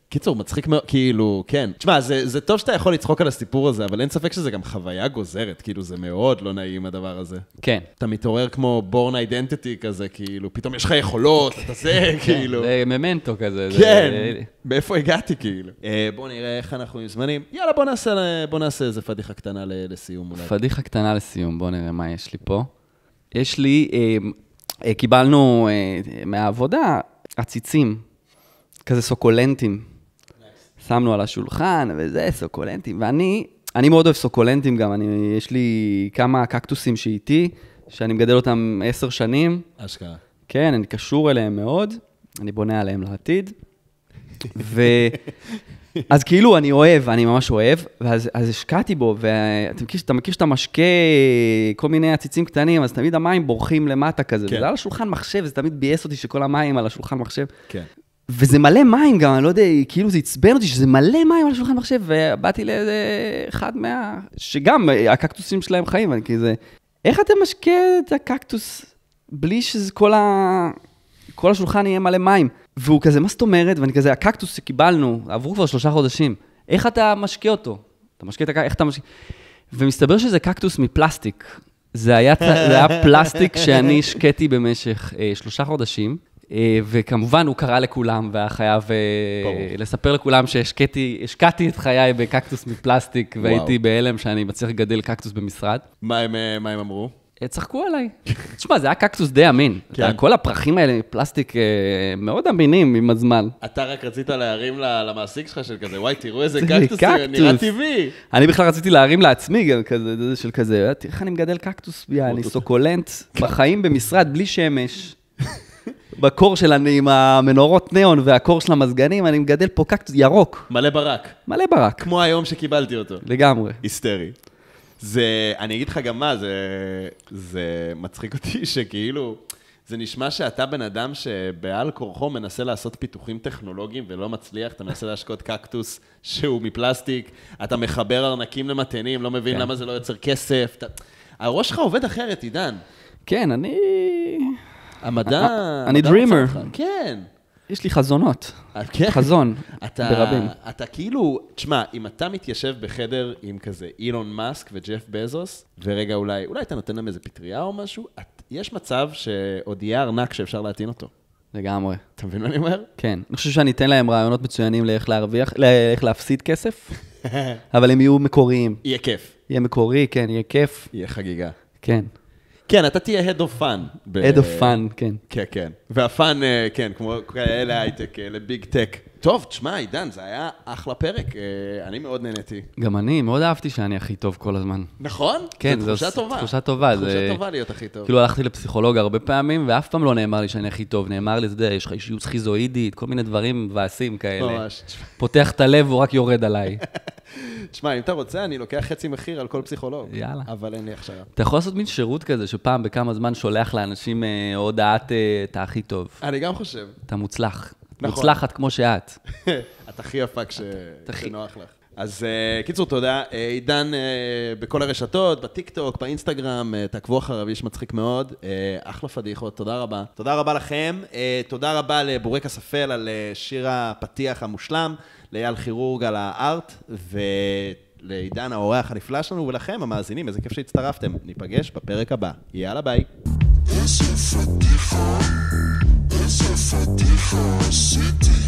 קיצור, מצחיק מאוד, כאילו, כן. תשמע, זה טוב שאתה יכול לצחוק על הסיפור הזה, אבל אין ספק שזה גם חוויה גוזרת, כאילו, זה מאוד לא נעים הדבר הזה. כן. אתה מתעורר כמו born identity כזה, כאילו, פתאום יש לך יכולות, אתה זה, כאילו. זה ממנטו כזה. כן, באיפה הגעתי, כאילו. בוא נראה איך אנחנו עם זמנים. יאללה, בוא נעשה איזה פדיחה קטנה לסיום אולי. פדיחה קטנה לסיום, בוא נראה מה יש לי פה. יש לי, קיבלנו מהעבודה עציצים. כזה סוקולנטים. שמנו על השולחן, וזה סוקולנטים. ואני מאוד אוהב סוקולנטים גם. יש לי כמה קקטוסים שאיתי, שאני מגדל אותם 10 שנים. אשכרה. כן, אני קשור אליהם מאוד. אני בונה עליהם לעתיד. אז כאילו אני אוהב, אני ממש אוהב, ואז השקעתי בו, ואתה מכיר שאתה משקה כל מיני עציצים קטנים, אז תמיד המים בורחים למטה כזה. כן. וזה על השולחן מחשב, זה תמיד בייס אותי שכל המים על השולחן מחשב. כן. וזה מלא מים גם, אני לא יודע, כאילו זה עצבן אותי שזה מלא מים על השולחן מחשב, ובאתי לאיזה אחד שגם הקקטוסים שלהם חיים, ואני כזה, איך אתה משקה את הקקטוס בלי שזה כל השולחן יהיה מלא מים? והוא כזה, מה זאת אומרת? ואני כזה, הקקטוס שקיבלנו, עברו כבר 3 חודשים, איך אתה משקה אותו? אתה משקה את הקקטוס, איך אתה משקה? ומסתבר שזה קקטוס מפלסטיק. זה היה פלסטיק שאני השקעתי במשך 3 חודשים, וכמובן הוא קרא לכולם, והיה חייב לספר לכולם שהשקעתי את חיי בקקטוס מפלסטיק, והייתי בהלם שאני מצליח לגדל קקטוס במשרד. מה הם אמרו? צחקו עליי. תשמע, זה היה קקטוס די אמין. כל הפרחים האלה מפלסטיק מאוד אמינים עם הזמן. אתה רק רצית להרים למעסיק שלך של כזה, וואי, תראו איזה קקטוס, נראה טבעי. אני בכלל רציתי להרים לעצמי גם כזה, של כזה, תראה איך אני מגדל קקטוס, אני סוקולנט, בחיים במשרד, בלי שמש. בקור של עם המנורות ניאון והקור של המזגנים, אני מגדל פה קקטוס ירוק. מלא ברק. מלא ברק. כמו היום שקיבלתי אותו. לגמרי. היסטרי. אני אגיד לך גם מה, זה מצחיק אותי שכאילו, זה נשמע שאתה בן אדם שבעל כורחו מנסה לעשות פיתוחים טכנולוגיים ולא מצליח, אתה מנסה להשקות קקטוס שהוא מפלסטיק, אתה מחבר ארנקים למתנים, לא מבין למה זה לא יוצר כסף. הראש שלך עובד אחרת, עידן. כן, המדע... אני דרימר. כן. יש לי חזונות. כן. חזון, ברבים. אתה כאילו, תשמע, אם אתה מתיישב בחדר עם כזה אילון מאסק וג'ף בזוס, ורגע אולי אתה נותן להם איזה פטריה או משהו, יש מצב שעוד יהיה ארנק שאפשר להטעין אותו. לגמרי. אתה מבין מה אני אומר? כן. אני חושב שאני אתן להם רעיונות מצוינים לאיך להרוויח, לאיך להפסיד כסף, אבל הם יהיו מקוריים. יהיה כיף. יהיה מקורי, כן, יהיה כיף. יהיה חגיגה. כן. כן, אתה תהיה head of fun. head of fun, כן. כן, כן. והפאן, כן, כמו כאלה הייטק, לביג טק. טוב, תשמע, עידן, זה היה אחלה פרק. אני מאוד נהניתי. גם אני, מאוד אהבתי שאני הכי טוב כל הזמן. נכון? כן, זו תחושה טובה. תחושה טובה. תחושה טובה להיות הכי טוב. כאילו הלכתי לפסיכולוג הרבה פעמים, ואף פעם לא נאמר לי שאני הכי טוב. נאמר לי, אתה יודע, יש לך אישיות סכיזואידית, כל מיני דברים ועשים כאלה. ממש. פותח את הלב, הוא רק יורד עליי. תשמע, אם אתה רוצה, אני לוקח חצי מחיר על כל פסיכולוג. יאללה. אבל אין לי הכשרה. אתה יכול לעשות מין שירות כזה, שפעם בכמה זמן שולח לאנשים הודעת, אתה הכי טוב. אני גם חושב. אתה מוצלח. נכון. מוצלחת כמו שאת. את הכי יפה כשנוח לך. אז קיצור, תודה. עידן בכל הרשתות, בטיקטוק, באינסטגרם, תעקבו אחריו, יש מצחיק מאוד. אחלה פדיחות, תודה רבה. תודה רבה לכם. תודה רבה לבורק אספל על שיר הפתיח המושלם, לאייל חירורג על הארט, ולעידן האורח הנפלא שלנו, ולכם המאזינים, איזה כיף שהצטרפתם. ניפגש בפרק הבא. יאללה, ביי. It's a fadicho, city.